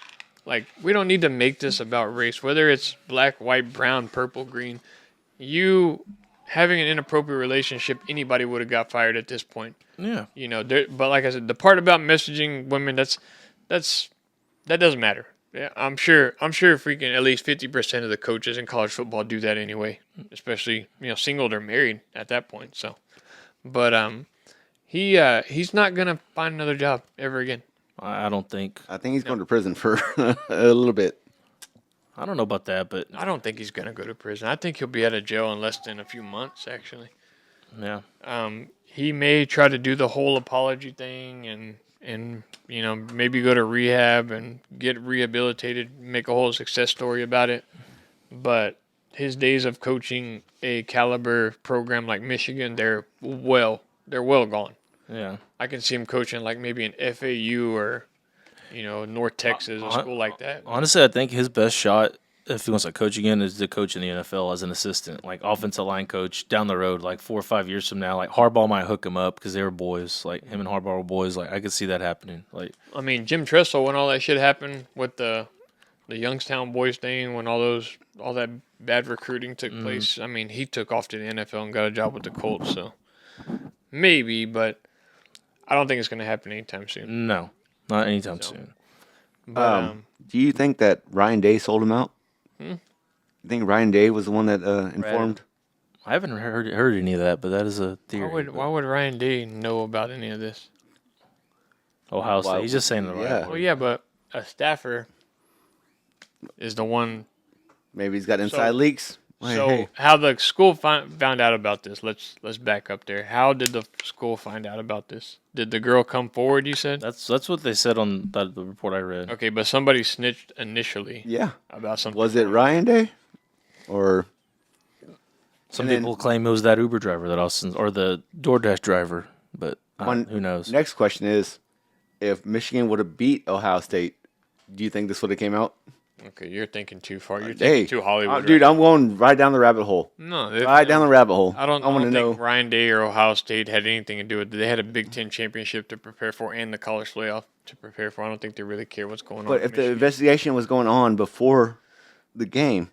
we don't need to make this about race, whether it's black, white, brown, purple, green. You having an inappropriate relationship, anybody would have got fired at this point. Yeah. But like I said, the part about messaging women, that doesn't matter. Yeah, I'm sure freaking at least 50% of the coaches in college football do that anyway, especially, single or married at that point. So, but he's not going to find another job ever again. I don't think. I think he's going to prison for a little bit. I don't know about that, but I don't think he's going to go to prison. I think he'll be out of jail in less than a few months, actually. yeah. He may try to do the whole apology thing and maybe go to rehab and get rehabilitated, make a whole success story about it. But his days of coaching a caliber program like Michigan, they're well gone. Yeah. I can see him coaching like maybe an FAU or North Texas, a school like that. Honestly, I think his best shot, if he wants to coach again, is to coach in the NFL as an assistant, like offensive line coach down the road, like 4 or 5 years from now. Like Harbaugh might hook him up because they were boys. Like him and Harbaugh were boys. Like I could see that happening. Like I mean, Jim Tressel, when all that shit happened with the Youngstown boys thing, when all that bad recruiting took place, I mean, he took off to the NFL and got a job with the Colts. So maybe, but I don't think it's going to happen anytime soon. no, not anytime soon. But Do you think that Ryan Day sold him out? You think Ryan Day was the one that informed? I haven't heard any of that, but that is a theory. why would Ryan Day know about any of this? Ohio State. He's just saying the right Yeah. word. Well, yeah, but a staffer is the one. Maybe he's got inside leaks. So Hey. how the school found out about this? Let's back up there. How did the school find out about this? Did the girl come forward? You said. That's what they said on the report I read. Okay, but somebody snitched initially. Yeah. About something. Was it Ryan Day? Or Some and then- people claim it was that Uber driver that Austin or the DoorDash driver, but who knows? Next question is, if Michigan would have beat Ohio State, do you think this would have came out? Okay, you're thinking too far. You're thinking too Hollywood. Dude, I'm going right down the rabbit hole. No, Right down the rabbit hole. I don't want to know. think Ryan Day or Ohio State had anything to do with it. They had a Big Ten championship to prepare for and the college playoff to prepare for. I don't think they really care what's going on. But if the investigation was going on before the game,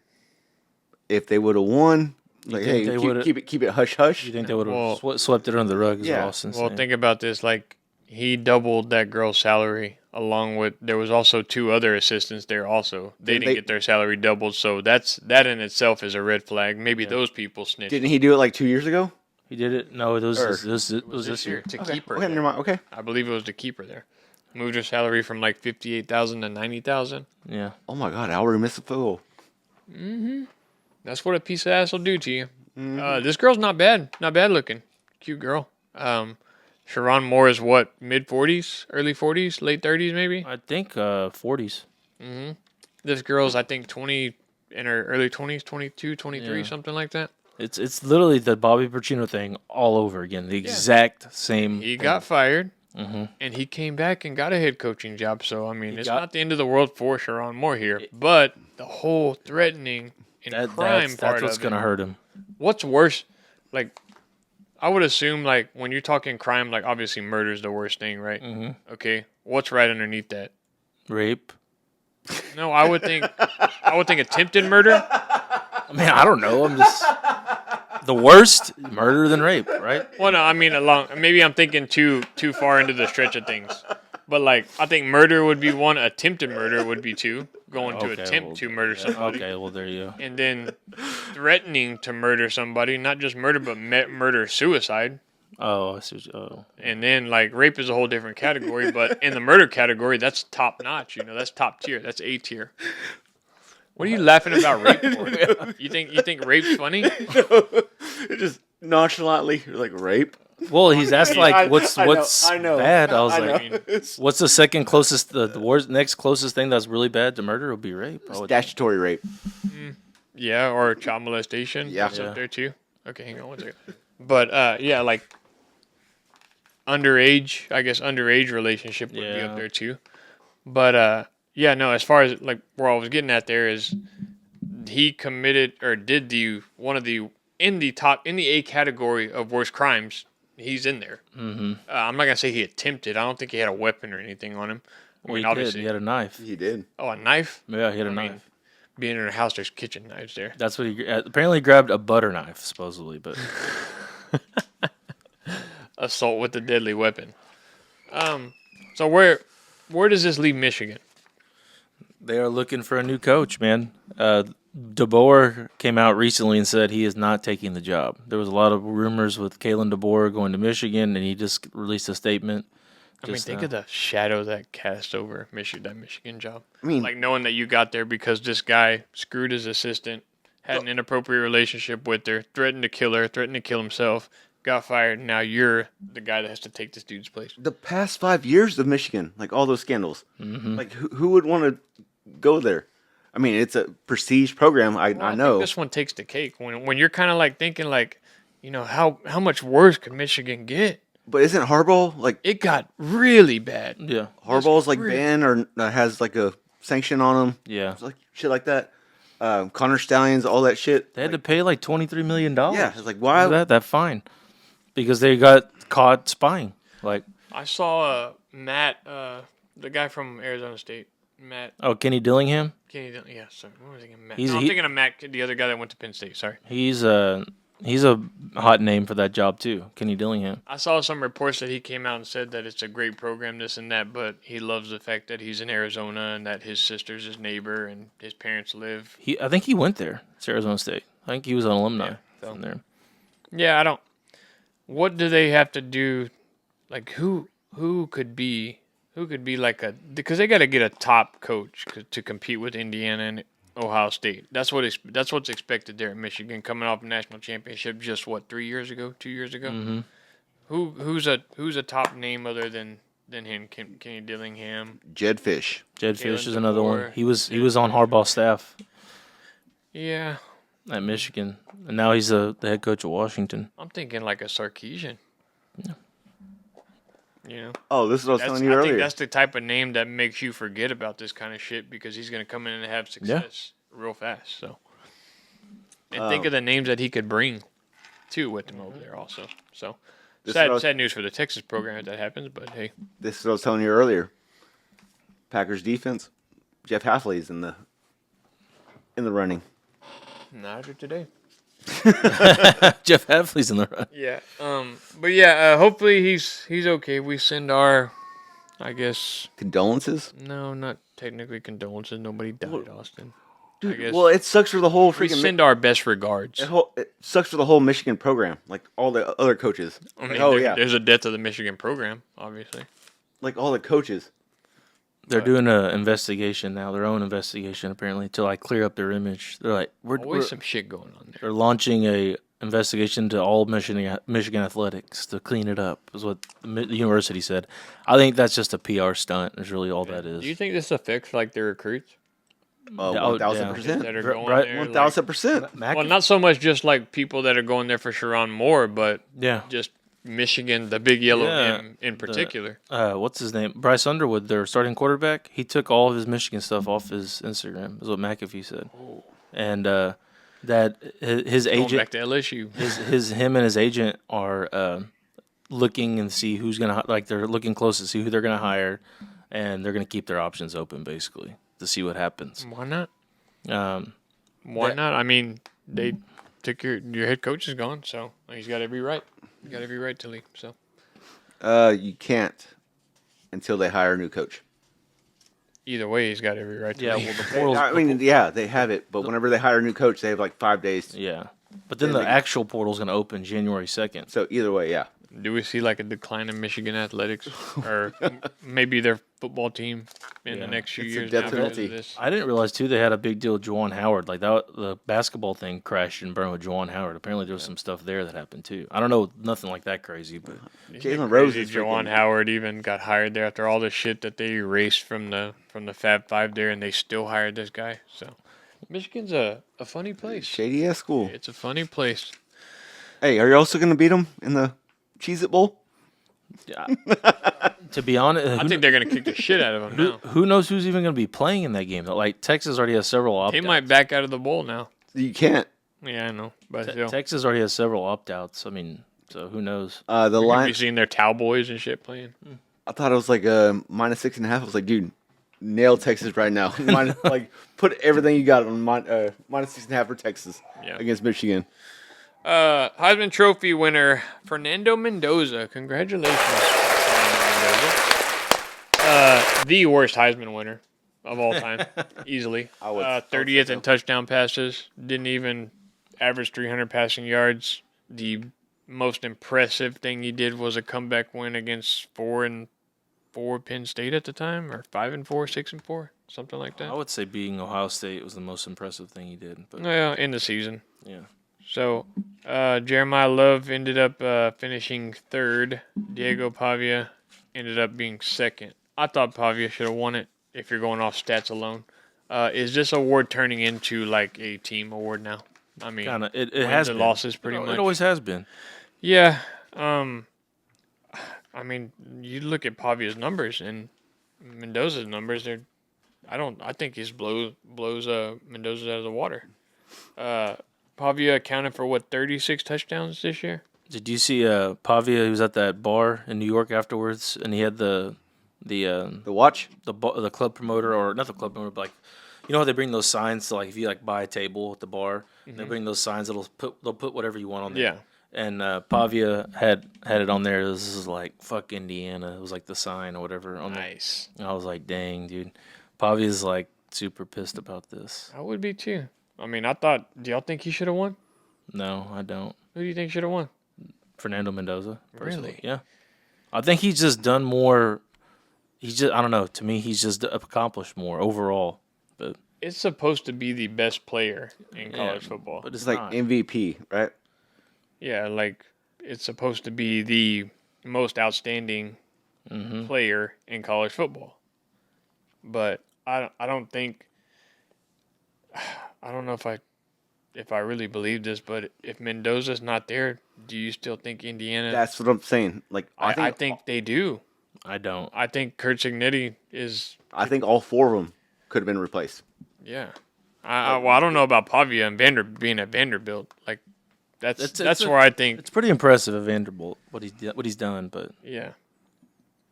if they would have won, like, think hey, they keep it hush hush. You think they would have Well, swept it under the rug? Is yeah. what Austin's Well, saying. think about this. Like, he doubled that girl's salary along with, there was also 2 other assistants there also. They didn't get their salary doubled, so that in itself is a red flag. Maybe those people snitched. Didn't he do it like 2 years ago? He did it. No, it was this year. to keep her. Okay, there. never mind. Okay. I believe it was to keep her there. Moved her salary from like 58,000 to 90,000. Yeah. Oh my God, I'll miss a fool. That's what a piece of ass will do to you. This girl's not bad. Not bad looking. Cute girl. Sharon Moore is what? Mid 40s? Early 40s? Late 30s maybe? I think 40s. This girl's, I think, 20, in her early 20s, 22, 23, Yeah. something like that. It's literally the Bobby Perchino thing all over again. The exact same. He thing. got fired, Mhm. and he came back and got a head coaching job. So, I mean, it's got- not the end of the world for Sharon Moore here. But the whole threatening and crime part that's what's of gonna it. hurt him. What's worse? Like, I would assume, like, when you're talking crime, like, obviously murder is the worst thing, right? Mm-hmm. Okay. What's right underneath that? Rape. No, I would think attempted murder. I mean, I don't know. I'm just the worst murder than rape, right? Well, no, I mean maybe I'm thinking too far into the stretch of things. But like, I think murder would be 1, attempted murder would be 2, going to Okay, attempt well, to murder somebody, Okay, well there you go. and then threatening to murder somebody, not just murder but murder suicide. Oh, I see. Oh, And then like rape is a whole different category, but in the murder category, that's top notch. That's top tier. That's A tier. What are you laughing about rape for? You think rape's funny? Just nonchalantly, like rape. well, he's asked like, what's I know. bad? I was I like, know. what's the second closest, the worst, next closest thing that's really bad to murder would be rape. I would think. Statutory rape. Yeah, or child molestation. Yeah. That's up there too. Okay, hang on one second. But yeah, like underage, I guess underage relationship would be Yeah. up there too. But yeah, no, as far as like where I was getting at there is he committed or did one of the in the A category of worst crimes, he's in there. Mm-hmm. I'm not gonna say he attempted. I don't think he had a weapon or anything on him. I mean, He did. obviously, He had a knife. He did. oh, a knife. Yeah, he had a I knife. mean, being in a house, there's kitchen knives there. That's what he apparently grabbed a butter knife, supposedly, but Assault with a deadly weapon. So where does this leave Michigan? they are looking for a new coach, man. DeBoer came out recently and said he is not taking the job. There was a lot of rumors with Kalen DeBoer going to Michigan, and he just released a statement. I mean, think of the shadow that cast over that Michigan job. I mean, Like knowing that you got there because this guy screwed his assistant, had an inappropriate relationship with her, threatened to kill her, threatened to kill himself, got fired. Now you're the guy that has to take this dude's place. the past 5 years of Michigan, like all those scandals, Mm-hmm. like who would want to go there? I mean, it's a prestige program. I Well, know. think this one takes the cake when you're kind of like thinking like, how much worse could Michigan get? But isn't Harbaugh like It got really bad. Yeah, Harbaugh's like really- banned or has like a sanction on him? yeah. It's like shit like that. Connor Stallions, all that shit. They had to pay like $23 million. Yeah, it's like why? that fine because they got caught spying. Like, I saw Matt, the guy from Arizona State, Matt. oh, Kenny Dillingham. Yeah, sorry. What was I thinking? Matt. He's- No, I'm he- thinking of Matt, the other guy that went to Penn State. Sorry. He's a hot name for that job too. Kenny Dillingham. I saw some reports that he came out and said that it's a great program, this and that, but he loves the fact that he's in Arizona and that his sister's his neighbor and his parents live. I think he went there. It's Arizona State. I think he was an alumni Yeah, so- from there. Yeah, I don't. What do they have to do? Like who could be like because they got to get a top coach to compete with Indiana Ohio State. That's what's expected there at Michigan, coming off a national championship just 2 years ago. Mm-hmm. Who's a top name other than him? Kenny Dillingham, Jed Fish. Jed Fish Kalen is another one. DeBoer, He was Jed on Fish. Harbaugh's staff Yeah, at Michigan, and now he's the head coach of Washington. I'm thinking like a Sarkisian. You know, Oh, this is what I was telling you I think earlier. that's the type of name that makes you forget about this kind of shit because he's going to come in and have success real fast. So, and think of the names that he could bring, too, with him over there also. So, sad news for the Texas program if that happens, but hey. This is what I was telling you earlier. Packers defense. Jeff Halfley's in the running. Not after today. Jeff Hadley's in the run. Yeah. But yeah, hopefully he's okay. We send our, I guess. Condolences? No, not technically condolences. Nobody died, Austin. Dude, I guess well, it sucks for the whole we freaking. send our best regards. It sucks for the whole Michigan program, like all the other coaches. I mean, there's a death of the Michigan program, obviously. Like all the coaches. They're doing an investigation now, their own investigation apparently, to like clear up their image. They're like, Always some shit going on there. they're launching a investigation to all Michigan athletics to clean it up. Is what the university said. I think that's just a PR stunt. Is really all that is. Do you think this affects like their recruits 1,000%. that are going Right, there? 1,000%. Mac- Well, not so much just like people that are going there for Sharon Moore, but yeah. just Michigan, the big yellow Yeah, M in particular. What's his name? Bryce Underwood, their starting quarterback. He took all of his Michigan stuff off his Instagram. Is what McAfee said. Oh. And that his Going agent, back to LSU. him and his agent are looking and see who's gonna like. They're looking close to see who they're gonna hire, and they're gonna keep their options open basically to see what happens. Why not? Um, Why not? I mean, they took your head coach is gone, so he's got every right. You got every right to leave. So You can't until they hire a new coach. either way, he's got every right to yeah, leave. well, the portal's, I mean, yeah, they have it, but whenever they hire a new coach, they have like 5 days. yeah, but then Then the they- actual portal's gonna open January 2nd. So either way, yeah. Do we see like a decline in Michigan athletics, or maybe their football team in the next few It's a years? death now because penalty. of this? I didn't realize too they had a big deal with Juwan Howard. Like that, the basketball thing crashed and burned with Juwan Howard. Apparently, there was some stuff there that happened too. I don't know, nothing like that crazy, but Jalen Rose Crazy is Jawan freaking- Howard even got hired there after all the shit that they erased from the Fab Five there, and they still hired this guy. So Michigan's a funny place. Shady ass school. It's a funny place. Hey, are you also going to beat them in the Cheez-It Bowl? to be honest, I think they're gonna kick the shit out of them now. who knows who's even going to be playing in that game? Like Texas already has several opt-outs. They might back out of the bowl now. You can't. Yeah, I know, but still, Texas already has several opt-outs. I mean, so who knows? The you could be line. seeing their Cowboys and shit playing. I thought it was like -6.5. I was like, dude, nail Texas right now. Like, put everything you got on -6.5 for Texas Yeah. against Michigan. Heisman Trophy winner Fernando Mendoza. Congratulations, Fernando Mendoza. The worst Heisman winner of all time, easily. I would 30th say in so. touchdown passes. Didn't even average 300 passing yards. The most impressive thing he did was a comeback win against 4-4 Penn State at the time, or 5-4, 6-4, something like I that. would say beating Ohio State was the most impressive thing he did. But Yeah, in the season. yeah, So, Jeremiah Love ended up finishing third. Diego Pavia ended up being second. I thought Pavia should have won it if you're going off stats alone. Is this award turning into like a team award now? I mean, kind of. It wins has and been. losses pretty It much. always has been. Yeah. I mean, you look at Pavia's numbers and Mendoza's numbers. I think he blows Mendoza out of the water. Pavia accounted for what 36 touchdowns this year. Did you see Pavia? He was at that bar in New York afterwards, and he had the watch. the club promoter, or not the club promoter, but like, you know how they bring those signs to, like, if you like buy a table at the bar, they bring those signs they'll put whatever you want on there. Yeah. And Pavia had it on there. This is like fuck Indiana. It was like the sign or whatever on there. Nice. And I was like, dang, dude. Pavia's like super pissed about this. I would be too. I mean, do y'all think he should have won? No, I don't. Who do you think should have won? Fernando Mendoza. Personally. Really? Yeah. I think he's just done more. I don't know. To me, he's just accomplished more overall. But it's supposed to be the best player in college football. But It's like not. MVP, right? Yeah, like it's supposed to be the most outstanding player in college football. But I don't think I don't know if I really believe this, but if Mendoza's not there, do you still think Indiana? That's what I'm saying. Like I think they do. I don't. I think Kurt Cignetti is. I think all 4 of them could have been replaced. Yeah. I don't know about Pavia and being at Vanderbilt. Like that's where I think. It's pretty impressive at Vanderbilt what he's done, but Yeah.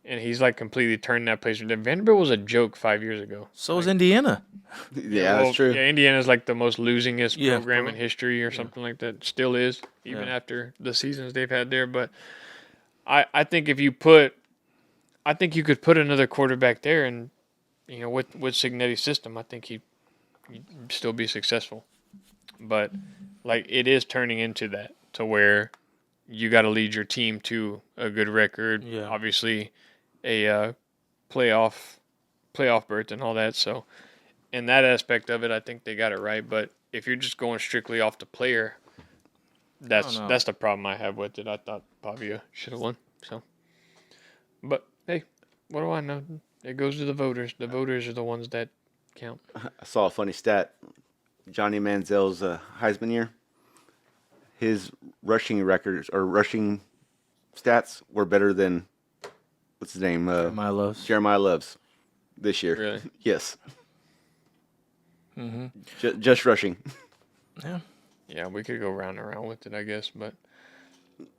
And he's like completely turned that place. Vanderbilt was a joke 5 years ago. so is Indiana. Yeah, that's true. Yeah, Indiana's like the most losingest Yeah, program bro. in history or something like that. Still is, even after the seasons they've had there. But I think if you could put another quarterback there, and with Cignetti's system, I think he'd still be successful. But like it is turning into that to where you got to lead your team to a good record. Yeah. Obviously, a playoff berth and all that. So in that aspect of it, I think they got it right. But if you're just going strictly off the player, that's the problem I have with it. I thought Pavia should have won. So, but hey, what do I know? It goes to the voters. The voters are the ones that count. I saw a funny stat. Johnny Manziel's Heisman year. His rushing records or rushing stats were better than what's his name? Jeremiah Love's this year. Really? Yes. Just rushing. Yeah. Yeah, we could go round and round with it, I guess. But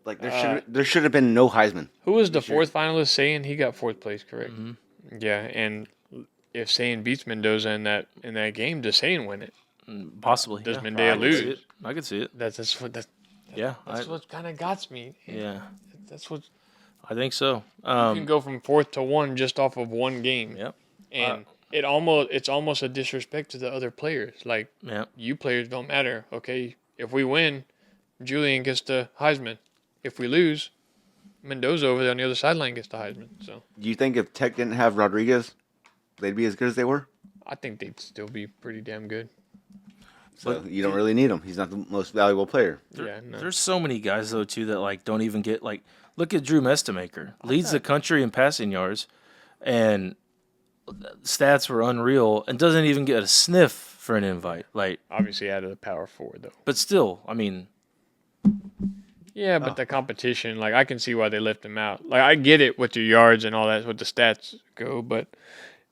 Like there should have been no Heisman. who was the fourth finalist? Saying he got fourth place, correct? Yeah, and if Sayin beats Mendoza in that game, does Sayin win it? Possibly. Does yeah. Mendoza lose? I could see it. That's what kind of got me. Yeah. That's what I think so. you can go from 4th to 1 just off of one game. Yep. And it's almost a disrespect to the other players. Like you players don't matter. Okay, if we win, Julian gets the Heisman. If we lose, Mendoza over there on the other sideline gets the Heisman. So Do you think if Tech didn't have Rodriguez, they'd be as good as they were? I think they'd still be pretty damn good. So you don't really need him. He's not the most valuable player. There's so many guys though too that like don't even get like. Look at Drew Mestamaker, leads the country in passing yards, and stats were unreal, and doesn't even get a sniff for an invite. Like Obviously out of the Power 4 though. but still, I mean, Yeah, but the competition, like I can see why they left him out. Like I get it with your yards and all that, with the stats go, but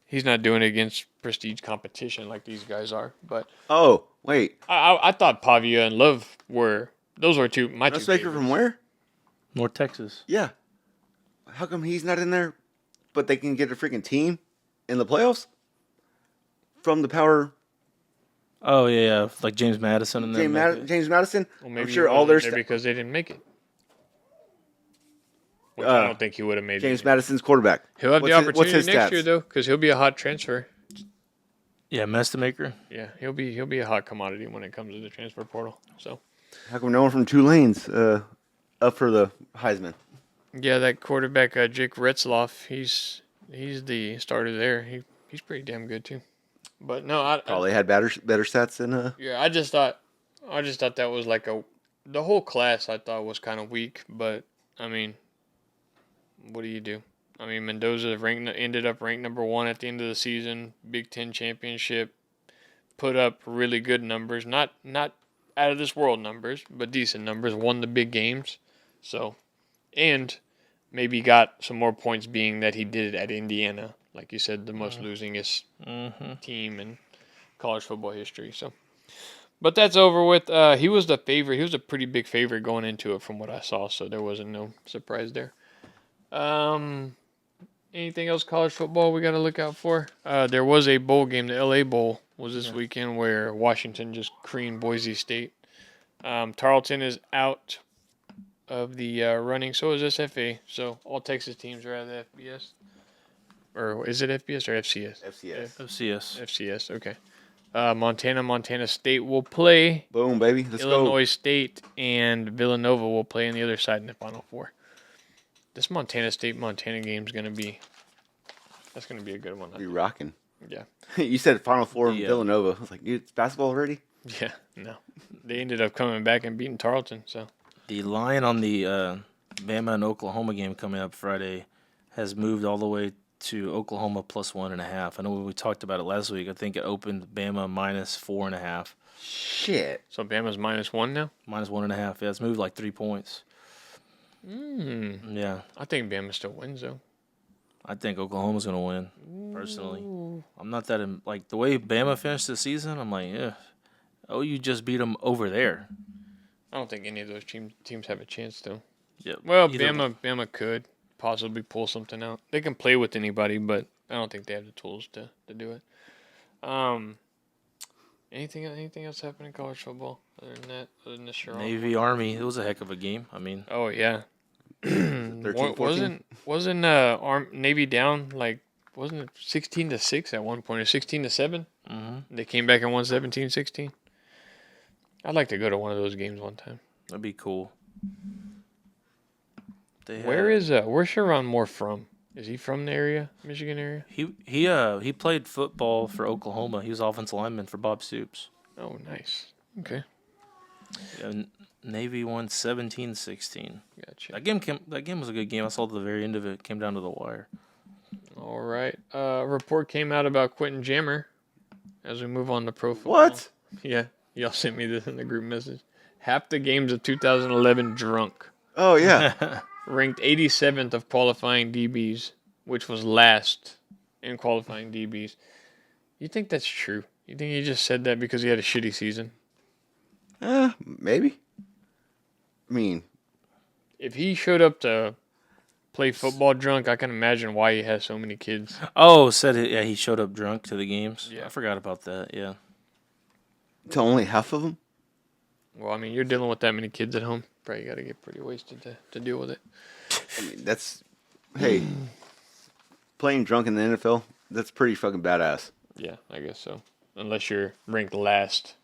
he's not doing it against prestige competition like these guys are. But Oh, wait. I thought Pavia and Love were my two Mestamaker favorites. from where? North Texas. Yeah. How come he's not in there, but they can get a freaking team in the playoffs? From the Power... Oh yeah, like James Madison and them. James Madison? Well, maybe I'm sure all their... because they didn't make it. Which I don't think he would have made James it. Madison's quarterback. He'll have the opportunity what's his next stats? year though, because he'll be a hot transfer. Yeah, Mestamaker. Yeah, he'll be a hot commodity when it comes to the transfer portal. So How come no one from Tulane's up for the Heisman? yeah, that quarterback Jake Retzloff, he's the starter there. He's pretty damn good too. But no, I Probably had better stats than... yeah, I just thought that was like the whole class I thought was kind of weak. But I mean, what do you do? I mean, Mendoza ended up ranked number 1 at the end of the season, Big Ten championship, put up really good numbers, not out of this world numbers, but decent numbers. Won the big games, so and maybe got some more points being that he did it at Indiana, like you said, the most losingest team in college football history. So, but that's over with. He was the favorite. He was a pretty big favorite going into it, from what I saw. So there wasn't no surprise there. Anything else college football we got to look out for? There was a bowl game. The LA Bowl was this weekend where Washington just creamed Boise State. Tarleton is out of the running. So is SFA. So all Texas teams are out of the FBS. Or is it FBS or FCS? FCS. FCS, okay. Montana State will play. Boom, baby. Let's Illinois go. State and Villanova will play on the other side in the Final Four. This Montana State-Montana game is going to be... That's going to be a good one. Be rocking. Yeah. You said Final Four in Yeah. Villanova. I was like, dude, it's basketball already? Yeah, no. They ended up coming back and beating Tarleton, so. The line on the Bama and Oklahoma game coming up Friday has moved all the way to Oklahoma plus 1.5. I know we talked about it last week. I think it opened Bama minus 4.5. Shit. So Bama's -1 now? Minus 1.5. Yeah, it's moved like 3 points. Yeah, I think Bama still wins, though. I think Oklahoma's going to win, personally. I'm not that, like, the way Bama finished the season, I'm like, yeah. Oh, you just beat them over there. I don't think any of those teams have a chance, though. Yeah. Well, Bama could possibly pull something out. They can play with anybody, but I don't think they have the tools to do it. Anything else happen in college football other than that? Other than this year? Navy, Army, it was a heck of a game. I mean, Oh yeah. 13, 14? Wasn't Navy down like wasn't it 16-6 at one point or 16-7? mm-hmm. They came back and won 17-16. I'd like to go to one of those games one time. That'd be cool. Where's Sharon Moore from? Is he from the area, Michigan area? He played football for Oklahoma. He was offensive lineman for Bob Stoops. Oh, nice. Okay, Yeah, Navy won 17-16. gotcha. That game was a good game. I saw the very end of it. It came down to the wire. All right. A report came out about Quentin Jammer. As we move on to pro football. What? Yeah, y'all sent me this in the group message. Half the games of 2011 drunk. Oh, yeah. Ranked 87th of qualifying DBs, which was last in qualifying DBs. You think that's true? You think he just said that because he had a shitty season? Maybe. I mean, If he showed up to play football drunk, I can imagine why he has so many kids. Oh, he showed up drunk to the games. Yeah. I forgot about that. Yeah. to only half of them? Well, I mean, you're dealing with that many kids at home. Probably got to get pretty wasted to deal with it. I mean, that's... Hey, playing drunk in the NFL, that's pretty fucking badass. Yeah, I guess so. Unless you're ranked last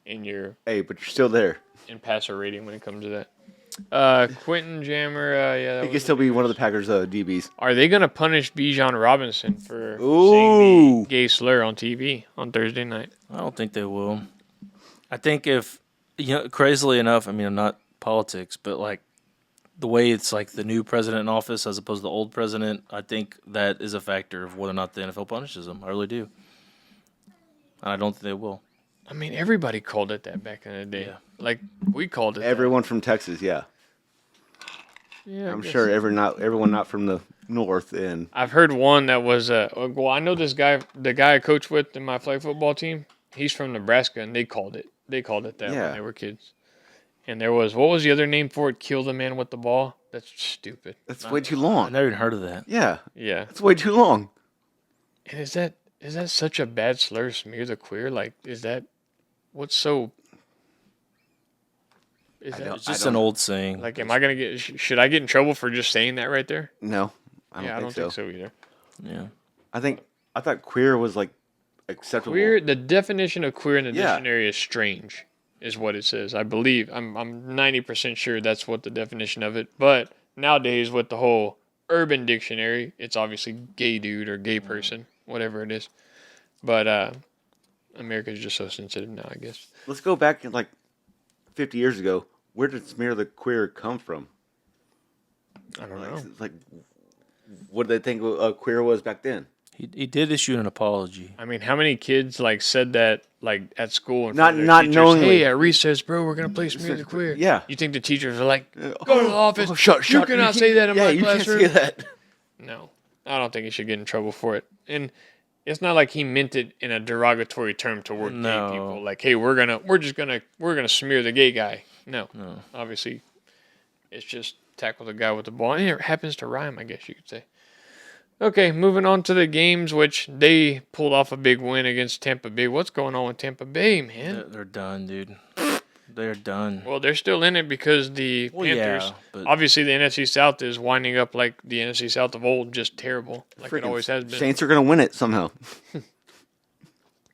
in your Hey, but you're still there. in passer rating when it comes to that. Quentin Jammer, yeah. He could still be one of the Packers' DBs. Are they gonna punish Bijan Robinson for Ooh. saying the gay slur on TV on Thursday night? I don't think they will. I think if, crazily enough, I mean, I'm not politics, but like the way it's like the new president in office as opposed to the old president, I think that is a factor of whether or not the NFL punishes them. I really do. And I don't think they will. I mean, everybody called it that back in the day. Yeah. Like we called it. Everyone from Texas, yeah. That. Yeah, I'm sure everyone not from the north and I've heard one that was well, I know this guy, the guy I coach with in my flag football team. He's from Nebraska, and they called it that when Yeah. they were kids. And there was what was the other name for it? Kill the man with the ball. That's stupid. that's way too I long. never even heard of that. Yeah, Yeah. that's way too long. And is that such a bad slur? Smear the queer? Like, is that what's so? Is I that don't- It's just don't an know. old saying. like? Am I gonna get? Should I get in trouble for just saying that right there? No, I don't Yeah, I think don't so. think so either. Yeah. I thought queer was like acceptable. Queer. The definition of queer in the Yeah. dictionary is strange, is what it says. I believe. I'm 90% sure that's what the definition of it. But nowadays, with the whole Urban Dictionary, it's obviously gay dude or gay person, whatever it is. But America's just so sensitive now, I guess. Let's go back like 50 years ago. Where did smear the queer come from? I don't know. Like, what did they think a queer was back then? He did issue an apology. I mean, how many kids like said that like at school in Not- front of their not teachers, knowingly. Hey, at recess, bro, we're gonna play smear the queer. Yeah. You think the teachers are like, go to the office? Shut! You cannot say that in my you classroom. can't say that. No, I don't think he should get in trouble for it. And it's not like he meant it in a derogatory term toward No. gay people. Like, hey, we're gonna smear the gay guy. No, obviously, it's just tackle the guy with the ball. And it happens to rhyme, I guess you could say. Okay, moving on to the games, which they pulled off a big win against Tampa Bay. What's going on with Tampa Bay, man? They're done, dude. They're done. Well, they're still in it because the Well, Panthers, yeah, but- obviously the NFC South is winding up like the NFC South of old, just terrible, like it Freaking always has been. Saints are gonna win it somehow.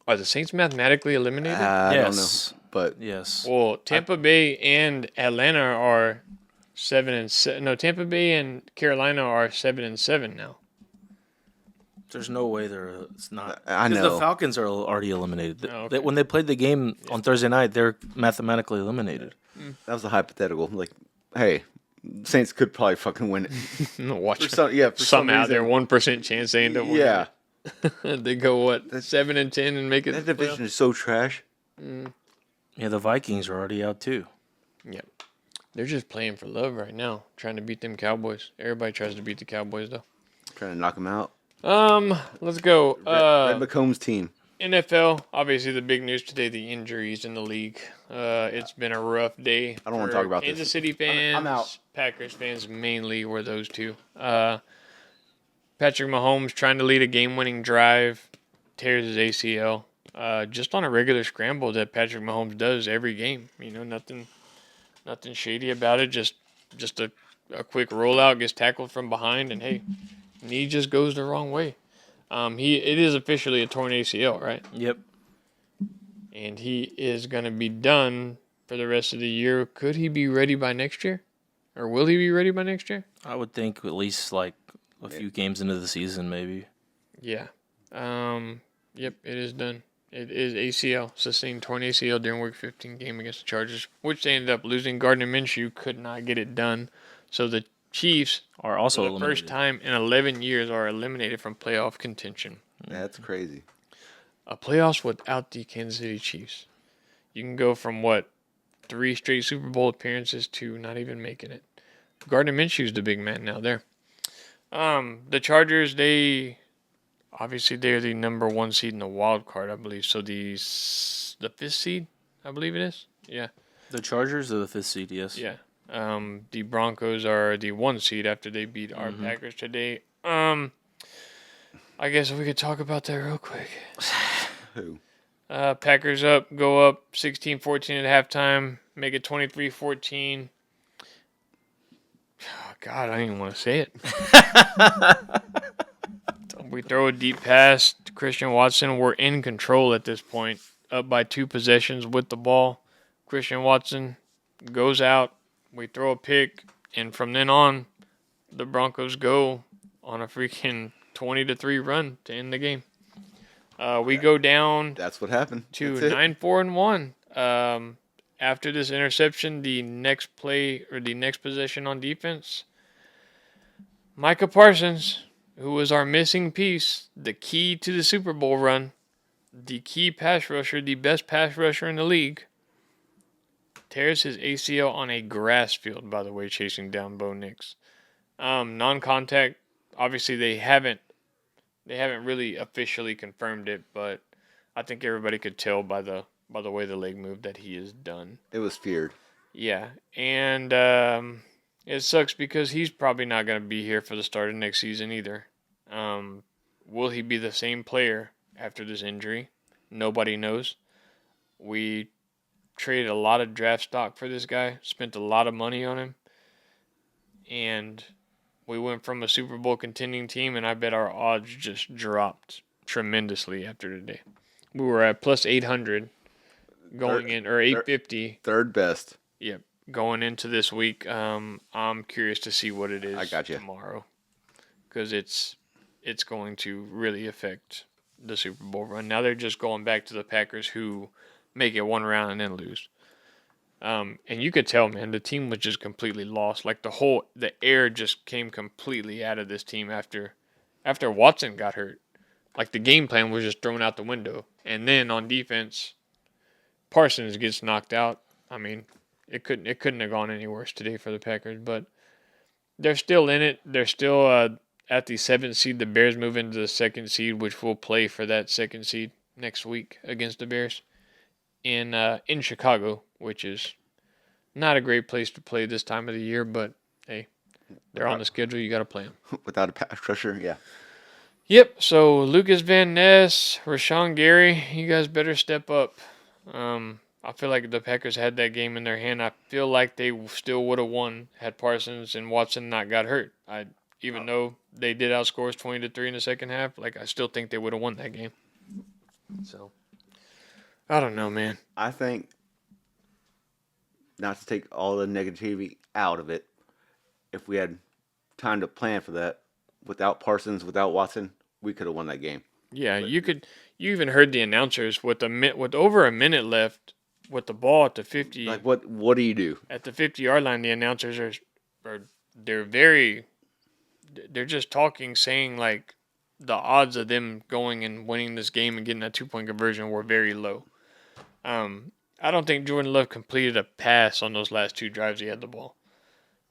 Are the Saints mathematically eliminated? I don't know, Yes. but Yes. Well, Tampa Bay and Atlanta are 7-7. No, Tampa Bay and Carolina are 7-7 now. There's no way it's not. I 'Cause know. the Falcons are already eliminated. Oh, okay. When they played the game on Thursday night, they're mathematically eliminated. That was a hypothetical. Like, hey, Saints could probably fucking win it. Watch For some somehow reason. their 1% chance they end up winning. Yeah, it. They go what 7-10 and make it. that to the division playoffs? is so trash. Yeah, the Vikings are already out too. Yep. They're just playing for love right now, trying to beat them Cowboys. Everybody tries to beat the Cowboys though. Trying to knock them out. Let's go. Red McCombs team. NFL, obviously the big news today, the injuries in the league. It's been a rough day. I don't wanna for talk about Kansas this. City fans. I'm out. Packers fans mainly were those two. Patrick Mahomes trying to lead a game-winning drive, tears his ACL. Just on a regular scramble that Patrick Mahomes does every game. You know, nothing shady about it. Just a quick rollout, gets tackled from behind, and hey, knee just goes the wrong way. It is officially a torn ACL, right? Yep. And he is going to be done for the rest of the year. Could he be ready by next year? Or will he be ready by next year? I would think at least like a few games into the season, maybe. Yeah. Yep, it is done. It is ACL, sustained torn ACL during Week 15 game against the Chargers, which they ended up losing. Gardner Minshew could not get it done. So the Chiefs Are also for the eliminated. first time in 11 years are eliminated from playoff contention. That's crazy. A playoffs without the Kansas City Chiefs. You can go from 3 straight Super Bowl appearances to not even making it. Gardner Minshew's the big man now there. The Chargers, they're the number 1 seed in the wild card, I believe. So the 5th seed, I believe it is. Yeah. The Chargers are the 5th seed, yes. Yeah. The Broncos are the 1 seed after they beat our Packers today. I guess we could talk about that real quick. Who? Packers go up 16-14 at halftime, make it 23-14. Oh, God, I don't even want to say it. We throw a deep pass to Christian Watson. We're in control at this point, up by 2 possessions with the ball. Christian Watson goes out. We throw a pick, and from then on, the Broncos go on a freaking 20-3 run to end the game. We go down That's what happened. to That's it. 9-4-1. After this interception, the next play or the next possession on defense, Micah Parsons, who was our missing piece, the key to the Super Bowl run, the key pass rusher, the best pass rusher in the league, tears his ACL on a grass field, by the way, chasing down Bo Nix. Non-contact, obviously they haven't really officially confirmed it, but I think everybody could tell by the way the leg moved that he is done. It was feared. Yeah, and it sucks because he's probably not going to be here for the start of next season either. Will he be the same player after this injury? Nobody knows. We traded a lot of draft stock for this guy, spent a lot of money on him, and we went from a Super Bowl contending team, and I bet our odds just dropped tremendously after today. We were at plus 800 going in, or 850. Third best. Yep, going into this week. I'm curious to see what it is I got you. tomorrow, because it's going to really affect the Super Bowl run. Now they're just going back to the Packers, who make it one round and then lose. And you could tell, man, the team was just completely lost. Like the air just came completely out of this team after Watson got hurt. Like the game plan was just thrown out the window. And then on defense, Parsons gets knocked out. I mean, it couldn't have gone any worse today for the Packers, but they're still in it. They're still at the 7th seed. The Bears move into the 2nd seed, which will play for that 2nd seed next week against the Bears in Chicago, which is not a great place to play this time of the year, but hey, they're on the schedule. You got to play them. Without a pass rusher, yeah. Yep. So Lucas Van Ness, Rashawn Gary, you guys better step up. I feel like the Packers had that game in their hand. I feel like they still would have won had Parsons and Watson not got hurt. Even though they did outscore us 20-3 in the second half, I still think they would have won that game. So I don't know, man. I think, not to take all the negativity out of it, if we had time to plan for that, without Parsons, without Watson, we could have won that game. Yeah, you even heard the announcers with over a minute left with the ball at the 50. Like, what do you do? At the 50-yard line, the announcers they're very, they're just talking, saying like the odds of them going and winning this game and getting that 2-point conversion were very low. I don't think Jordan Love completed a pass on those last 2 drives he had the ball,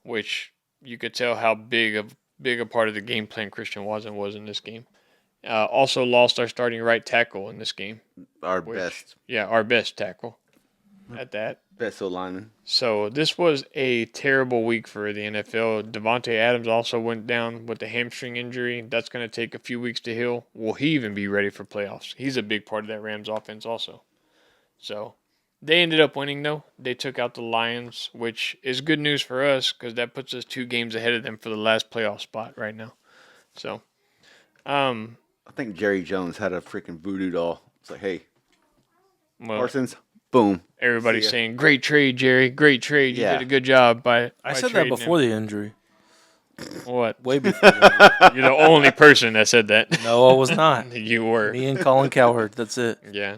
which you could tell how big a part of the game plan Christian Watson was in this game. Also lost our starting right tackle in this game. Our best Tackle at that. best lineman. So this was a terrible week for the NFL. Devontae Adams also went down with a hamstring injury. That's going to take a few weeks to heal. Will he even be ready for playoffs? He's a big part of that Rams offense also. So they ended up winning, though. They took out the Lions, which is good news for us because that puts us 2 games ahead of them for the last playoff spot right now. So, I think Jerry Jones had a freaking voodoo doll. It's like, hey, Parsons, boom. Everybody's saying, great trade, Jerry. Great trade. You did a good job by I said that before the injury. What? Way before the injury. You're the only person that said that. No, I was not. You were. Me and Colin Cowherd. That's it. Yeah.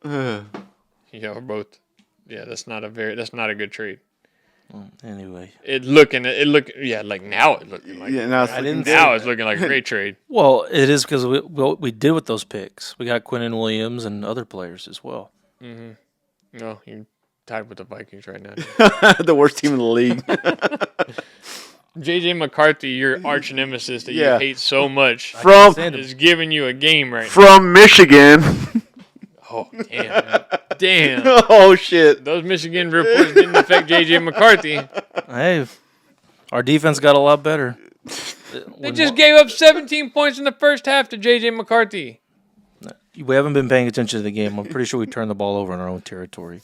We're both. Yeah, that's not a good trade. Anyway. Like now it's looking like. Yeah, now it's looking like a great trade. Well, it is because we did with those picks. We got Quinnen Williams and other players as well. Mm-hmm. No, you're tied with the Vikings right now. The worst team in the league. JJ McCarthy, your arch nemesis that you hate so much, is giving you a game right now. From Michigan. Oh, damn. Damn. Oh, shit. Those Michigan reports didn't affect JJ McCarthy. Hey, our defense got a lot better. They just gave up 17 points in the first half to JJ McCarthy. We haven't been paying attention to the game. I'm pretty sure we turned the ball over in our own territory.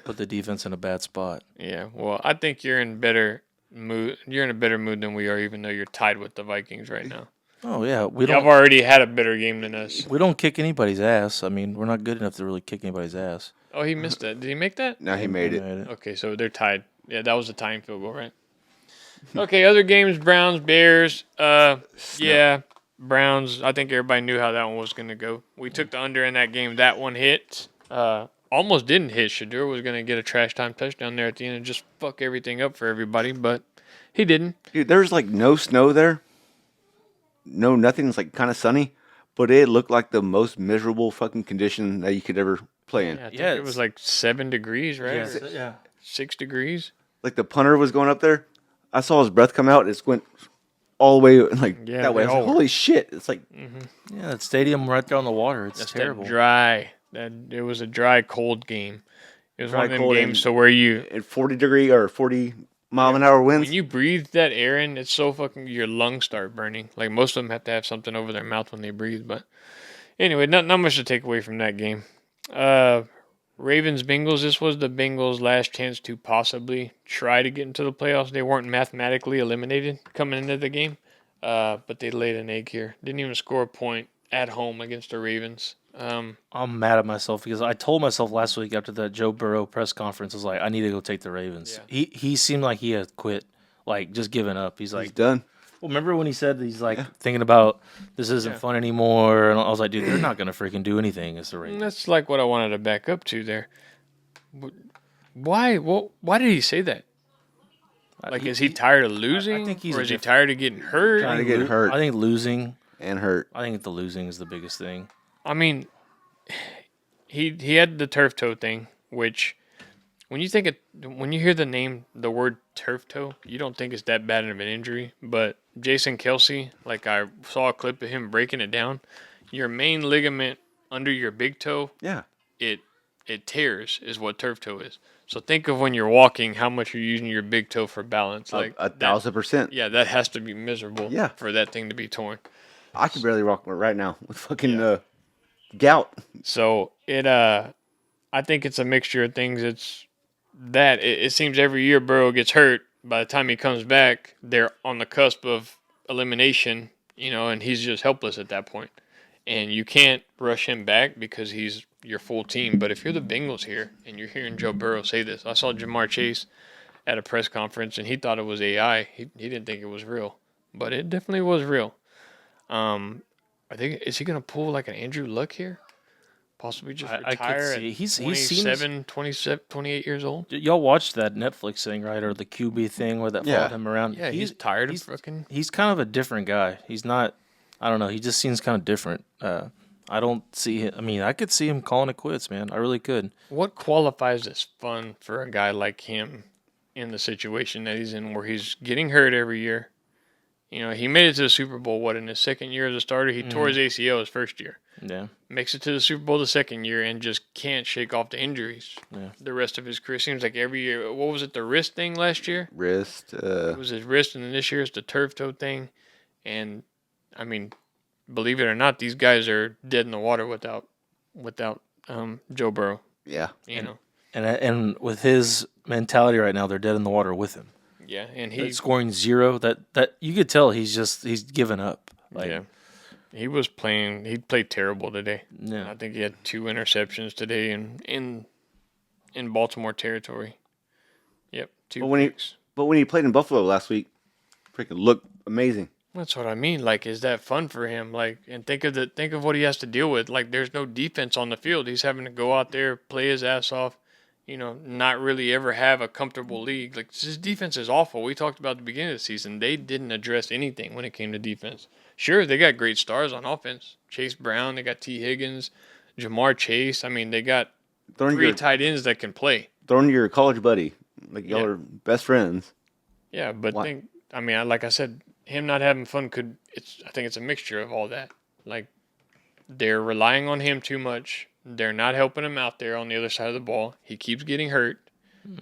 Put the defense in a bad spot. Yeah, well, I think you're in better mood. You're in a better mood than we are, even though you're tied with the Vikings right now. Oh yeah, Y'all have already had a better game than us. We don't kick anybody's ass. I mean, we're not good enough to really kick anybody's ass. Oh, he missed that. Did he make that? No, he made it. Okay, so they're tied. Yeah, that was a tying field goal, right? Okay, other games: Browns, Bears. Yeah, Browns. I think everybody knew how that one was going to go. We took the under in that game. That one hit. Almost didn't hit. Shadur was going to get a trash time touchdown there at the end and just fuck everything up for everybody, but he didn't. Dude, there's like no snow there. No, nothing. It's like kind of sunny, but it looked like the most miserable fucking condition that you could ever play in. Yeah, I think it was like 7 degrees, right? Yeah. 6 degrees. Like the punter was going up there. I saw his breath come out. It went all the way that way. I was like, holy shit! It's like, yeah, that stadium right there on the water. It's terrible. It was a dry, cold game. It was Dry, one of them cold, games so where you at 40-degree or 40-mile-an-hour winds. when you breathe that air in, it's so fucking your lungs start burning. Like most of them have to have something over their mouth when they breathe. But anyway, not much to take away from that game. Ravens Bengals. This was the Bengals' last chance to possibly try to get into the playoffs. They weren't mathematically eliminated coming into the game, but they laid an egg here. Didn't even score a point at home against the Ravens. I'm mad at myself because I told myself last week after that Joe Burrow press conference, I was like, I need to go take the Ravens. Yeah. He seemed like he had quit, like just given up. He's like, He's done. Well, remember when he said he's like thinking about this isn't fun anymore, and I was like, dude, they're not gonna freaking do anything against the Ravens. That's like what I wanted to back up to there. Why? Well, why did he say that? Like, is he tired of losing? I think he's or is he tired of getting hurt? Trying to get hurt. I think losing And hurt. I think the losing is the biggest thing. I mean, he had the turf toe thing, which when you hear the word turf toe, you don't think it's that bad of an injury. But Jason Kelsey, like I saw a clip of him breaking it down. Your main ligament under your big toe, it tears is what turf toe is. So think of when you're walking, how much you're using your big toe for balance. Like 1,000%. Yeah, that has to be miserable. Yeah. For that thing to be torn. I can barely walk right now with fucking gout. So I think it's a mixture of things. It seems every year Burrow gets hurt. By the time he comes back, they're on the cusp of elimination, and he's just helpless at that point. And you can't rush him back because he's your full team. But if you're the Bengals here and you're hearing Joe Burrow say this, I saw Jamar Chase at a press conference and he thought it was AI. He didn't think it was real, but it definitely was real. I think is he gonna pull like an Andrew Luck here? Possibly just I could retire see. at He seems 27, 28 years old. y'all watched that Netflix thing, right? Or the QB thing where that Yeah. followed him around. Yeah, he's tired of fucking. He's kind of a different guy. He's not. I don't know. He just seems kind of different. I don't see him. I mean, I could see him calling it quits, man. I really could. What qualifies as fun for a guy like him in the situation that he's in, where he's getting hurt every year? You know, he made it to the Super Bowl. What, in his second year as a starter? He tore his ACL his first year. Yeah. Makes it to the Super Bowl the second year and just can't shake off the injuries. Yeah. The rest of his career seems like every year. What was it? The wrist thing last year. Wrist. It was his wrist, and then this year it's the turf toe thing. And I mean, believe it or not, these guys are dead in the water without Joe Burrow. Yeah. You know. And with his mentality right now, they're dead in the water with him. Yeah, and He's scoring 0. That you could tell he's given up. Like, yeah. He was playing. He played terrible today. Yeah. I think he had 2 interceptions today in Baltimore territory. Yep, 2 picks. But when he played in Buffalo last week, freaking looked amazing. That's what I mean. Like, is that fun for him? Like, and think of what he has to deal with. Like, there's no defense on the field. He's having to go out there, play his ass off. You know, not really ever have a comfortable league. Like, his defense is awful. We talked about at the beginning of the season. They didn't address anything when it came to defense. Sure, they got great stars on offense. Chase Brown, they got T. Higgins, Jamar Chase. I mean, they got 3 tight ends that can play. Throwing your college buddy. Like, y'all Yeah. are best friends. Yeah, but Why? like I said, him not having fun I think it's a mixture of all that. Like, they're relying on him too much. They're not helping him out there on the other side of the ball. He keeps getting hurt.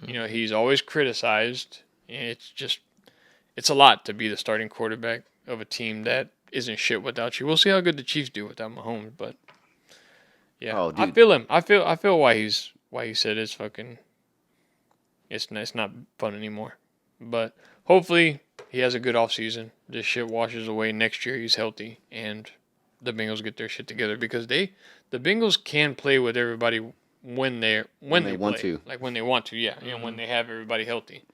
You know, he's always criticized. It's a lot to be the starting quarterback of a team that isn't shit without you. We'll see how good the Chiefs do without Mahomes, but yeah, Oh, I dude. feel him. I feel why he said it's not fun anymore. But hopefully he has a good offseason. This shit washes away next year. He's healthy and the Bengals get their shit together because the Bengals can play with everybody when they want play. to. Like when they want to, yeah, and when they have everybody healthy.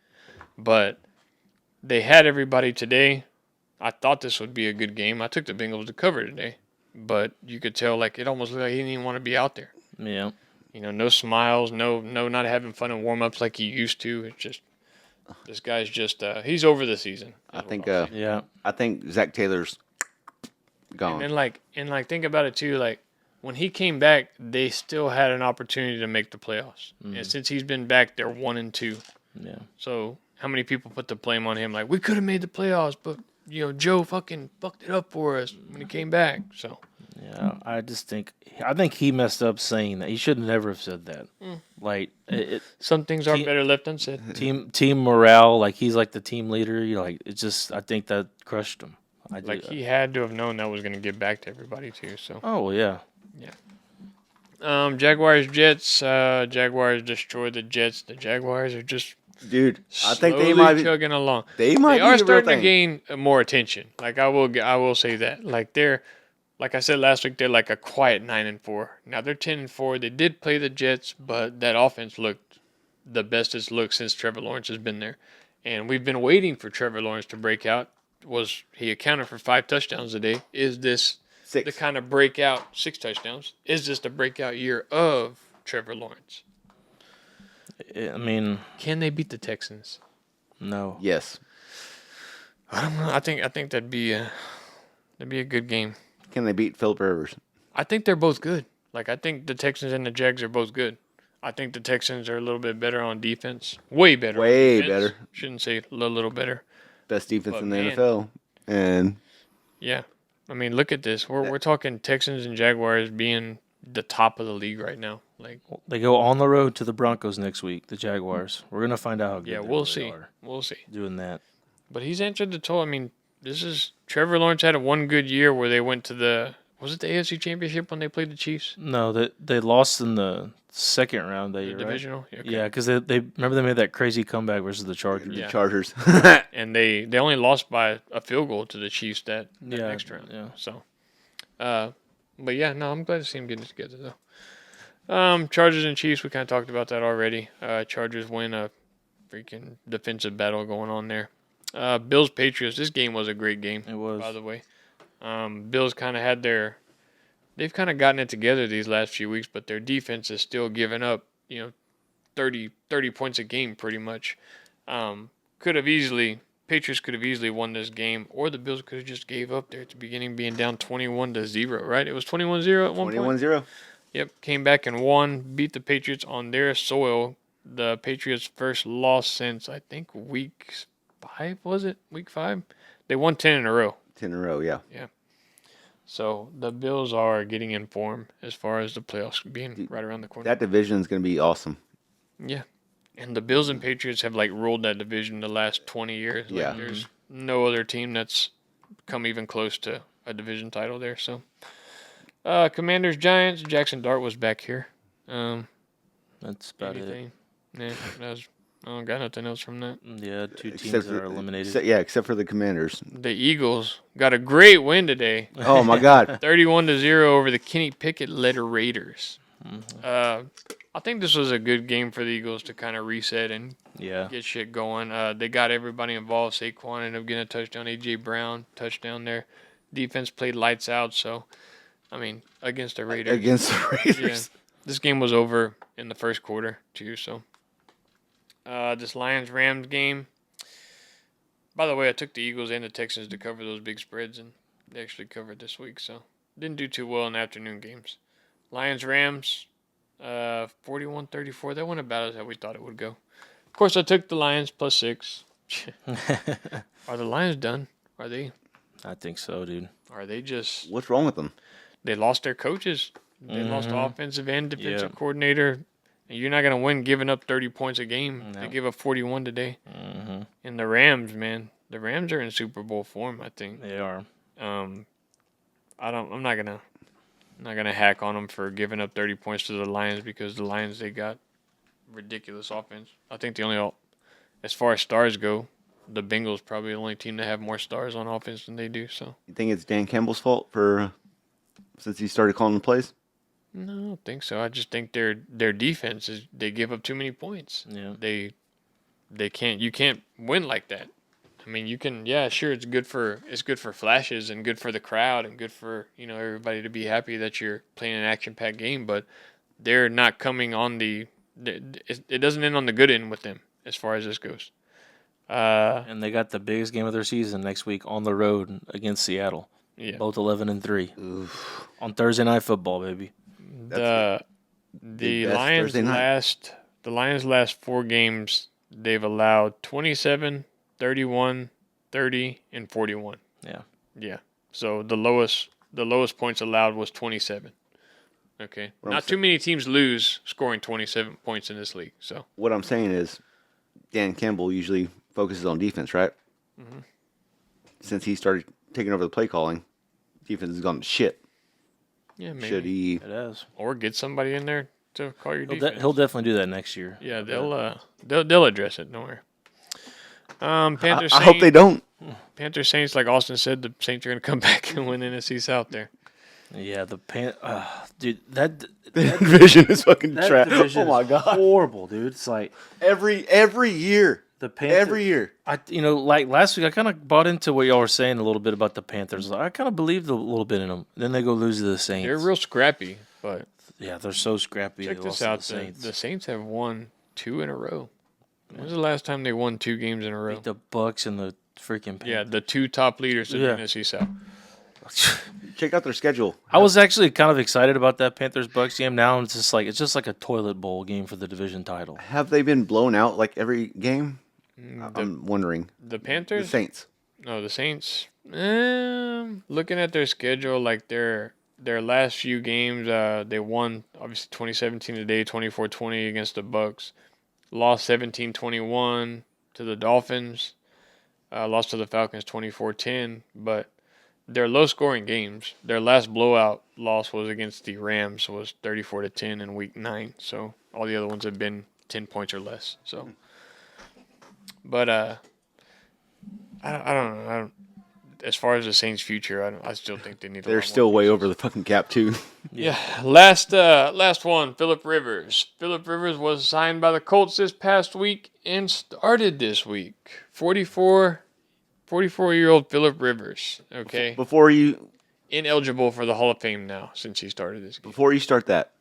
But they had everybody today. I thought this would be a good game. I took the Bengals to cover today, but you could tell like it almost looked like he didn't even want to be out there. Yeah. You know, no smiles, no not having fun in warm-ups like he used to. It's just this guy's just he's over the season. I think Yeah. I think Zach Taylor's gone. And then think about it too, like when he came back, they still had an opportunity to make the playoffs. And since he's been back, they're 1-2. Yeah. So how many people put the blame on him? Like, we could have made the playoffs, but you know, Joe fucking fucked it up for us when he came back. So Yeah. I think he messed up saying that. He should never have said that. Like some things are better left unsaid. team morale. Like he's like the team leader. You know, like it just. I think that crushed him. He had to have known that was going to get back to everybody too. So Oh yeah. Jaguars Jets. Jaguars destroyed the Jets. The Jaguars are just Dude, I think they slowly might be, chugging along. they might They be are the real starting to thing. gain more attention. Like I will say that. Like like I said last week, they're like a quiet 9-4. Now they're 10-4. They did play the Jets, but that offense looked the best it's looked since Trevor Lawrence has been there. And we've been waiting for Trevor Lawrence to break out. He accounted for 5 touchdowns today? Is this 6. the kind of breakout 6 touchdowns? Is this the breakout year of Trevor Lawrence? I mean, Can they beat the Texans? no. Yes. I don't know. I think that'd be a good game. Can they beat Philip Rivers? I think they're both good. Like I think the Texans and the Jags are both good. I think the Texans are a little bit better on defense. Way better. Way on defense. better. Shouldn't say a little better. Best defense But in the man. NFL. And Yeah. I mean, look at this. We're talking Texans and Jaguars being the top of the league right now. Like, They go on the road to the Broncos next week. The Jaguars. We're gonna find out how good. yeah, they we'll really see. are We'll see. doing that. But he's answered the toll. I mean, Trevor Lawrence had one good year where they went to was it the AFC Championship when they played the Chiefs? No, they lost in the second round that The year, right? divisional? Okay. Yeah, because they remember they made that crazy comeback versus the Chargers. Yeah. the Chargers. And they only lost by a field goal to the Chiefs that Yeah, next round. yeah. So, but yeah, no, I'm glad to see them getting it together though. Chargers and Chiefs, we kind of talked about that already. Chargers win a freaking defensive battle going on there. Bills Patriots, this game was a great game. It was. By the way. Bills kind of had they've kind of gotten it together these last few weeks, but their defense is still giving up, 30 points a game pretty much. Patriots could have easily won this game, or the Bills could have just gave up there at the beginning, being down 21-0, right? It was 21-0 at one point. 21-0. Yep, came back and won, beat the Patriots on their soil. The Patriots' first loss since, I think, week 5, was it? Week 5? They won 10 in a row. 10 in a row, yeah. Yeah. So the Bills are getting in form as far as the playoffs being right around the corner. That division is going to be awesome. Yeah. And the Bills and Patriots have, ruled that division the last 20 years. Yeah. There's no other team that's come even close to a division title there. So, Commanders, Giants, Jackson Dart was back here. That's about it. Yeah, I don't got nothing else from that. Yeah, 2 teams that are eliminated. Except for the Commanders. The Eagles got a great win today. Oh, my God. 31-0 over the Kenny Pickett-led Raiders. I think this was a good game for the Eagles to kind of reset and get shit going. They got everybody involved. Saquon ended up getting a touchdown. A.J. Brown, touchdown there. Defense played lights out. So, against the Raiders. Yeah. This game was over in the first quarter, too. So, this Lions-Rams game. By the way, I took the Eagles and the Texans to cover those big spreads, and they actually covered this week. So, didn't do too well in the afternoon games. Lions-Rams. 41-34. That went about as how we thought it would go. Of course, I took the Lions +6. Are the Lions done? Are they? I think so, dude. Are they just... What's wrong with them? They lost their coaches. They lost offensive and defensive coordinator. And you're not going to win giving up 30 points a game. No. They gave up 41 today. And the Rams, man. The Rams are in Super Bowl form, I think. They are. I'm not gonna hack on them for giving up 30 points to the Lions, because the Lions, they got ridiculous offense. I think as far as stars go, the Bengals probably the only team to have more stars on offense than they do. So you think it's Dan Campbell's fault since he started calling the plays? No, I don't think so. I just think their defense they give up too many points. Yeah, you can't win like that. You can, sure, it's good for flashes and good for the crowd and good for, everybody to be happy that you're playing an action-packed game, but they're not coming on it doesn't end on the good end with them as far as this goes. And they got the biggest game of their season next week on the road against Seattle. Yeah. Both 11-3. On Thursday Night Football, baby. The Lions' last 4 games, they've allowed 27, 31, 30, and 41. Yeah. Yeah. So the lowest points allowed was 27. Okay. Not too many teams lose scoring 27 points in this league. So what I'm saying is, Dan Campbell usually focuses on defense, right? Mm-hmm. Since he started taking over the play calling, defense has gone to shit. Yeah, maybe. Should he? It has. Or get somebody in there to call your defense. He'll definitely do that next year. Yeah, they'll address it. Don't worry. Panthers. I hope they don't. Panthers Saints, like Austin said, the Saints are going to come back and win NFC South there. Yeah, dude, that division is fucking trash. Oh my god, horrible, dude. It's like every year. The Panthers, every year. Like last week, I kind of bought into what y'all were saying a little bit about the Panthers. I kind of believed a little bit in them. Then they go lose to the Saints. They're real scrappy, but yeah, they're so scrappy. Check this out: the Saints have won 2 in a row. When was the last time they won 2 games in a row? Beat the Bucks and the freaking Panthers. Yeah, the 2 top leaders of the NFC South. Check out their schedule. I was actually kind of excited about that Panthers-Bucks game. Now it's just like a toilet bowl game for the division title. Have they been blown out like every game? I'm wondering. The Panthers? The Saints. No, the Saints. Looking at their schedule, like their last few games, they won obviously 2017 today, 24-20 against the Bucks. Lost 17-21 to the Dolphins. Lost to the Falcons 24-10, but their low-scoring games, their last blowout loss was against the Rams, was 34-10 in Week 9. So all the other ones have been 10 points or less. So, but I don't know. As far as the Saints' future, I still think they need. They're still way over the fucking cap too. Yeah. Last one, Phillip Rivers. Phillip Rivers was signed by the Colts this past week and started this week. 44 44-year-old Phillip Rivers. Okay, Before you ineligible for the Hall of Fame now since he started this game. before you start that,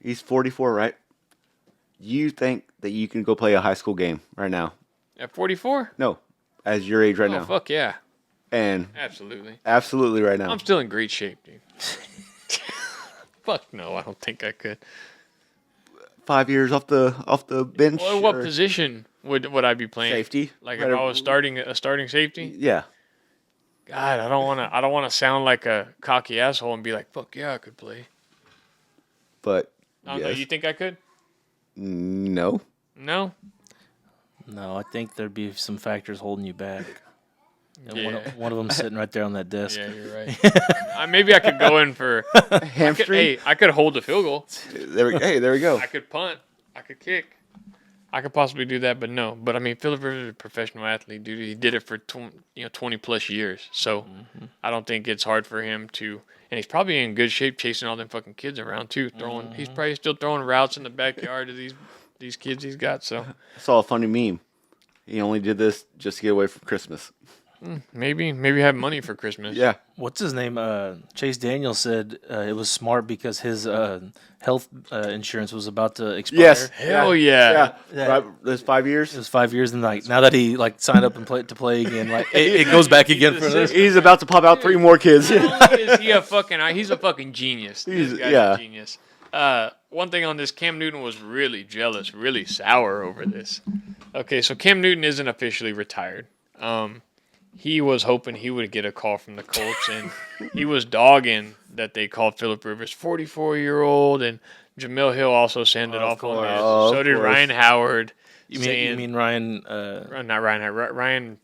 he's 44, right? You think that you can go play a high school game right now? At 44? No, as your age right Oh now, fuck yeah, and absolutely. absolutely right now. I'm still in great shape, dude. Fuck no, I don't think I could. 5 years off the bench. Well, what or position would I be playing? Safety. Like Right, if I was starting a starting safety? Yeah, God, I don't wanna sound like a cocky asshole and be like, fuck yeah, I could play. but I don't know. yes. You think I could? No. No. No, I think there'd be some factors holding you back. And Yeah. one of them sitting right there on that desk. Yeah, you're right. Maybe I could go in for. Hamstring. I could hold the field goal. There we go. I could punt. I could kick. I could possibly do that, but no. But I mean, Phillip Rivers is a professional athlete, dude. He did it for 20 plus years. So I don't think it's hard for him to. And he's probably in good shape, chasing all them fucking kids around too. He's probably still throwing routes in the backyard to these kids he's got. So I saw a funny meme. He only did this just to get away from Christmas. maybe have money for Christmas. Yeah. What's his name? Chase Daniel said it was smart because his health insurance was about to expire. Yes. Hell yeah. Yeah. Right, there's 5 years. It was 5 years, and like now that he like signed up and play again, like it goes back again for this. He's about to pop out 3 more kids. Not only is he he's a fucking genius. This guy's yeah. a genius. One thing on this, Cam Newton was really jealous, really sour over this. Okay, so Cam Newton isn't officially retired. He was hoping he would get a call from the Colts, and he was dogging that they called Phillip Rivers 44-year-old, and Jamil Hill also sent it off on this. So did Ryan Howard. You mean Ryan? Not Ryan Howard. Ryan,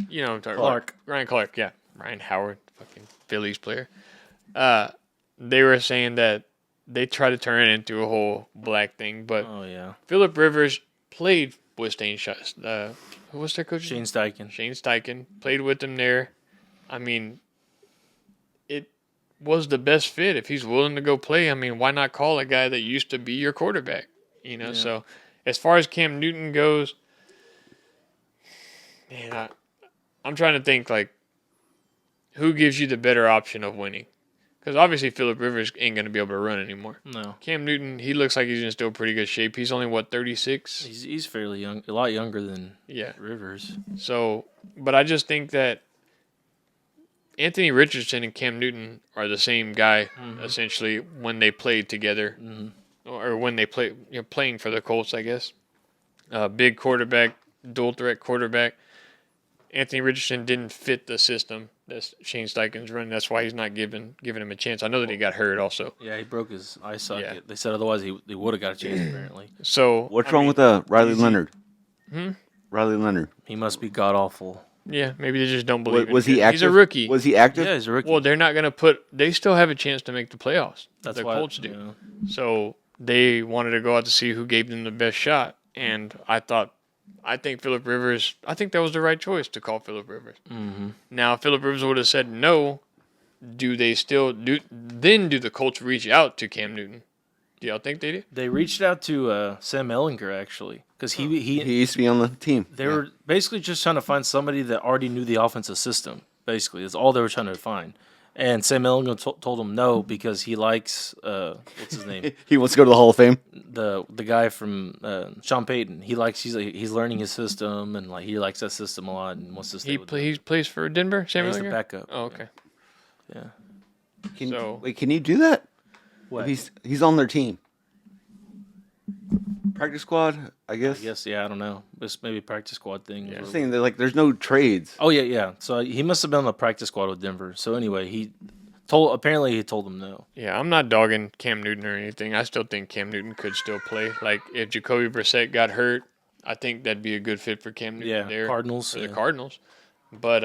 you know what I'm talking Clark. about. Ryan Clark, yeah. Ryan Howard, fucking Phillies player. They were saying that they tried to turn it into a whole black thing, but Oh yeah, Phillip Rivers played with who was their coach? Shane Steichen. Shane Steichen played with him there. I mean, it was the best fit. If he's willing to go play, I mean, why not call a guy that used to be your quarterback? You know, so as far as Cam Newton goes, man, I'm trying to think, like, who gives you the better option of winning? Because obviously Phillip Rivers ain't going to be able to run anymore. No, Cam Newton, he looks like he's in still pretty good shape. He's only, 36? he's fairly young, a lot younger than Yeah. Rivers. So, but I just think that Anthony Richardson and Cam Newton are the same guy, essentially, when they played together. Or when they play, playing for the Colts, I guess. Big quarterback, dual threat quarterback. Anthony Richardson didn't fit the system that Shane Steichen's running. That's why he's not giving him a chance. I know that he got hurt also. Yeah, he broke his eye socket. Yeah. They said otherwise he would have got a chance apparently. So What's wrong with Riley Leonard? Riley Leonard. He must be god awful. Yeah, maybe they just don't believe Was him. he active? He's a rookie. Was he active? Yeah, he's a rookie. Well, they're not going to put. They still have a chance to make the playoffs. That's the why Colts do. yeah. So they wanted to go out to see who gave them the best shot, and I think Phillip Rivers. I think that was the right choice to call Phillip Rivers. Mm-hmm. Now, if Phillip Rivers would have said no, do they still do? Then do the Colts reach out to Cam Newton? Do y'all think they did? They reached out to Sam Ellinger actually because he He used to be on the team. they were basically just trying to find somebody that already knew the offensive system. Basically, that's all they were trying to find. And Sam Ellinger told him no because he likes what's his name, He wants to go to the Hall of Fame. the guy from Sean Payton. He's learning his system and like he likes that system a lot and wants to stay with He plays for Denver. Sam He's the Ellinger? backup. Oh, okay. Yeah. Can you do that? What? If he's on their team. Practice squad, I guess. Yes, yeah, I don't know. This maybe practice squad thing. I'm saying that there's no trades. Oh yeah. So he must have been on the practice squad with Denver. So anyway, he told them no. Yeah, I'm not dogging Cam Newton or anything. I still think Cam Newton could still play. Like, if Jacoby Brissett got hurt, I think that'd be a good fit for Cam Newton Yeah, there. Cardinals. For Yeah. the Cardinals. But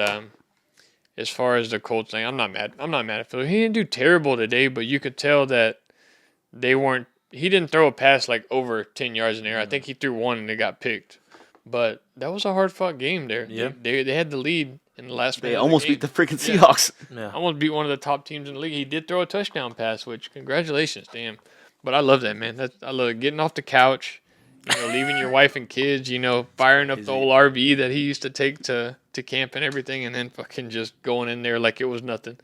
as far as the Colts thing, I'm not mad. I'm not mad at Phil. He didn't do terrible today, but you could tell that they weren't. He didn't throw a pass like over 10 yards in the air. I think he threw one and it got picked. But that was a hard-fought game there. Yeah. They had the lead in the last They minute of almost game. beat the freaking Seahawks. Yeah. Almost beat one of the top teams in the league. He did throw a touchdown pass, which congratulations, damn. But I love that, man. I love it. Getting off the couch leaving your wife and kids, firing up the Crazy. old RV that he used to take to camp and everything, and then fucking just going in there like it was nothing.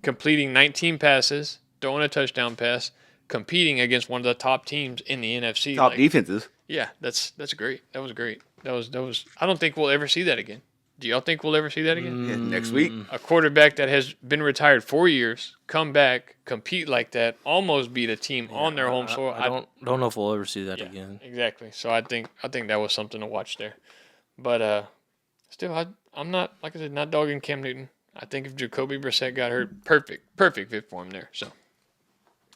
Completing 19 passes, throwing a touchdown pass, competing against one of the top teams in the NFC. Top defenses. Yeah, that's great. That was great. That was. I don't think we'll ever see that again. Do y'all think we'll ever see that again? Yeah, next week. A quarterback that has been retired 4 years, come back, compete like that, almost beat a team on their home soil. I don't know if we'll ever see that Yeah, again. exactly. So I think that was something to watch there. But still, I'm not, like I said, not dogging Cam Newton. I think if Jacoby Brissett got hurt, perfect fit for him there. So,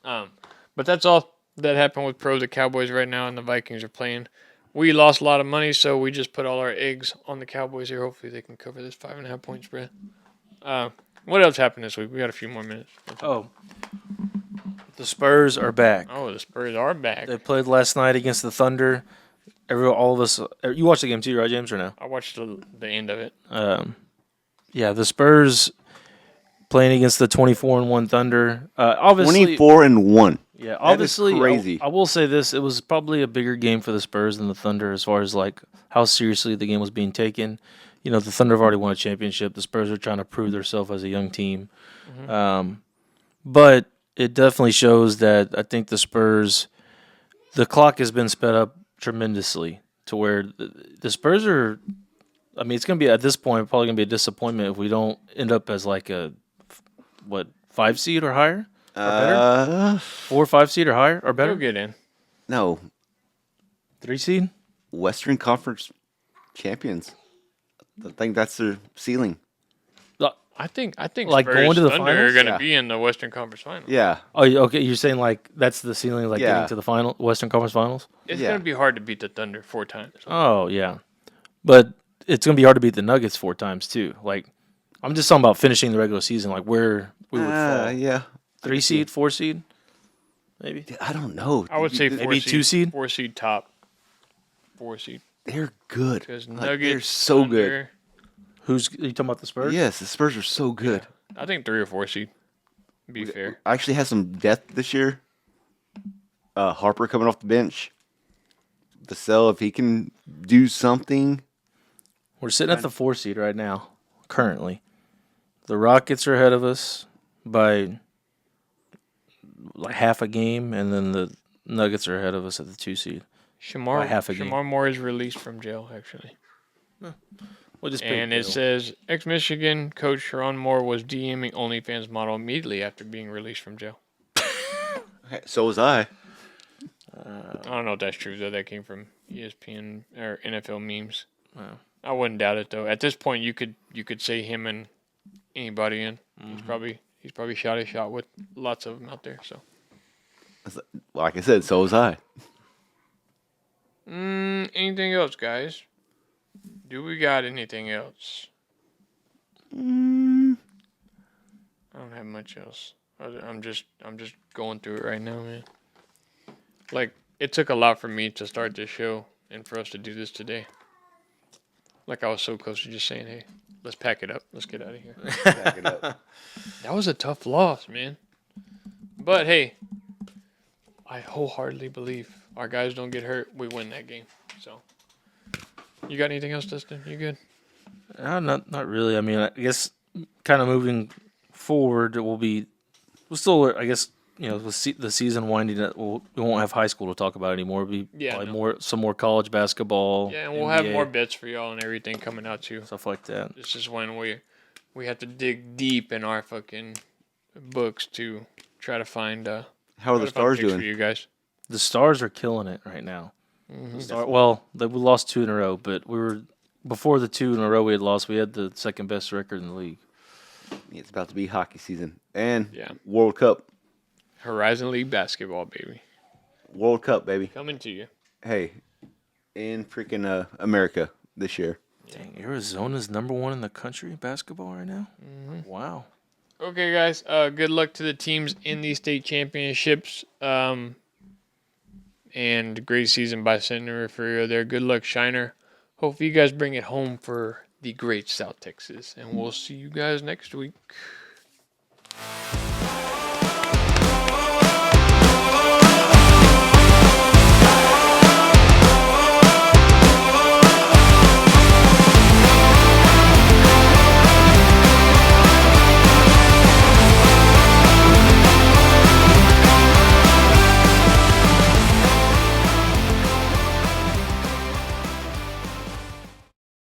but that's all that happened with the Cowboys right now, and the Vikings are playing. We lost a lot of money, so we just put all our eggs on the Cowboys here. Hopefully, they can cover this 5.5 point spread. What else happened this week? We got a few more minutes. Oh, the Spurs are back. Oh, the Spurs are back. They played last night against the Thunder. All of us. You watched the game too, right, James, or no? I watched the end of it. Yeah, the Spurs playing against the 24-1 Thunder. Obviously, 24-1. yeah, obviously, crazy. I will say this: it was probably a bigger game for the Spurs than the Thunder, as far as like how seriously the game was being taken. The Thunder have already won a championship. The Spurs are trying to prove themselves as a young team, but it definitely shows that I think the Spurs, the clock has been sped up tremendously to where the Spurs are. I mean, it's going to be, at this point, probably going to be a disappointment if we don't end up as like a, 5 seed or higher? Or better? 4 or 5 seed or higher or better? They'll get in. No, 3 seed? Western Conference champions. I think that's their ceiling. I think Like Spurs going to the Thunder finals? are going to Yeah. be in the Western Conference Finals. Yeah. Oh, okay. You're saying like that's the ceiling, like Yeah. getting to the final Western Conference Finals? It's Yeah. going to be hard to beat the Thunder 4 times. Oh, yeah. But it's going to be hard to beat the Nuggets 4 times, too. Like, I'm just talking about finishing the regular season, like where we would fall. Yeah. 3 seed, 4 seed? Maybe? I don't know. I would say 4 Maybe seed, 2 seed? 4 seed top. 4 seed. They're good. Because Like, Nuggets, they're so good. Thunder, Are you talking about the Spurs? Yes, the Spurs are so good. I think 3 or 4 seed. Be fair. I actually had some depth this year. Harper coming off the bench. Vassell, if he can do something. We're sitting at the 4 seed right now, currently. The Rockets are ahead of us by like half a game, and then the Nuggets are ahead of us at the 2 seed. By half a game. Shamar Moore is released from jail, actually. We'll just pay And the it bill. says ex-Michigan coach Sharon Moore was DMing OnlyFans model immediately after being released from jail. So was I. I don't know if that's true, though. That came from ESPN or NFL memes. Wow. I wouldn't doubt it, though. At this point, you could say him and anybody in. He's probably shot a shot with lots of them out there. So Like I said, so was I. anything else, guys? Do we got anything else? I don't have much else. I'm just going through it right now, man. Like, it took a lot for me to start this show and for us to do this today. Like, I was so close to just saying, hey, let's pack it up. Let's get out of here. Back it up. That was a tough loss, man. But, hey, I wholeheartedly believe our guys don't get hurt. We win that game. So, you got anything else, Dustin? You good? Not really. I mean, I guess kind of moving forward, we'll still, I guess, with the season winding up, we won't have high school to talk about anymore. It'll be probably some more college basketball. Yeah, and we'll NBA, have more bets for y'all and everything coming out, too. stuff like that. This is when we have to dig deep in our fucking books to try to find How are the Stars picks for doing? you guys. The Stars are killing it right now. Mm-hmm. We lost 2 in a row, but before the 2 in a row we had lost, we had the second best record in the league. It's about to be hockey season and Yeah. World Cup. Horizon League basketball, baby, World Cup, baby. coming to you. Hey, in freaking America this year. Dang, Arizona's number 1 in the country in basketball right now? Mm-hmm. Wow. Okay, guys. Good luck to the teams in these state championships. And great season by Senator Refugio there. Good luck, Shiner. Hope you guys bring it home for the great South Texas. And we'll see you guys next week.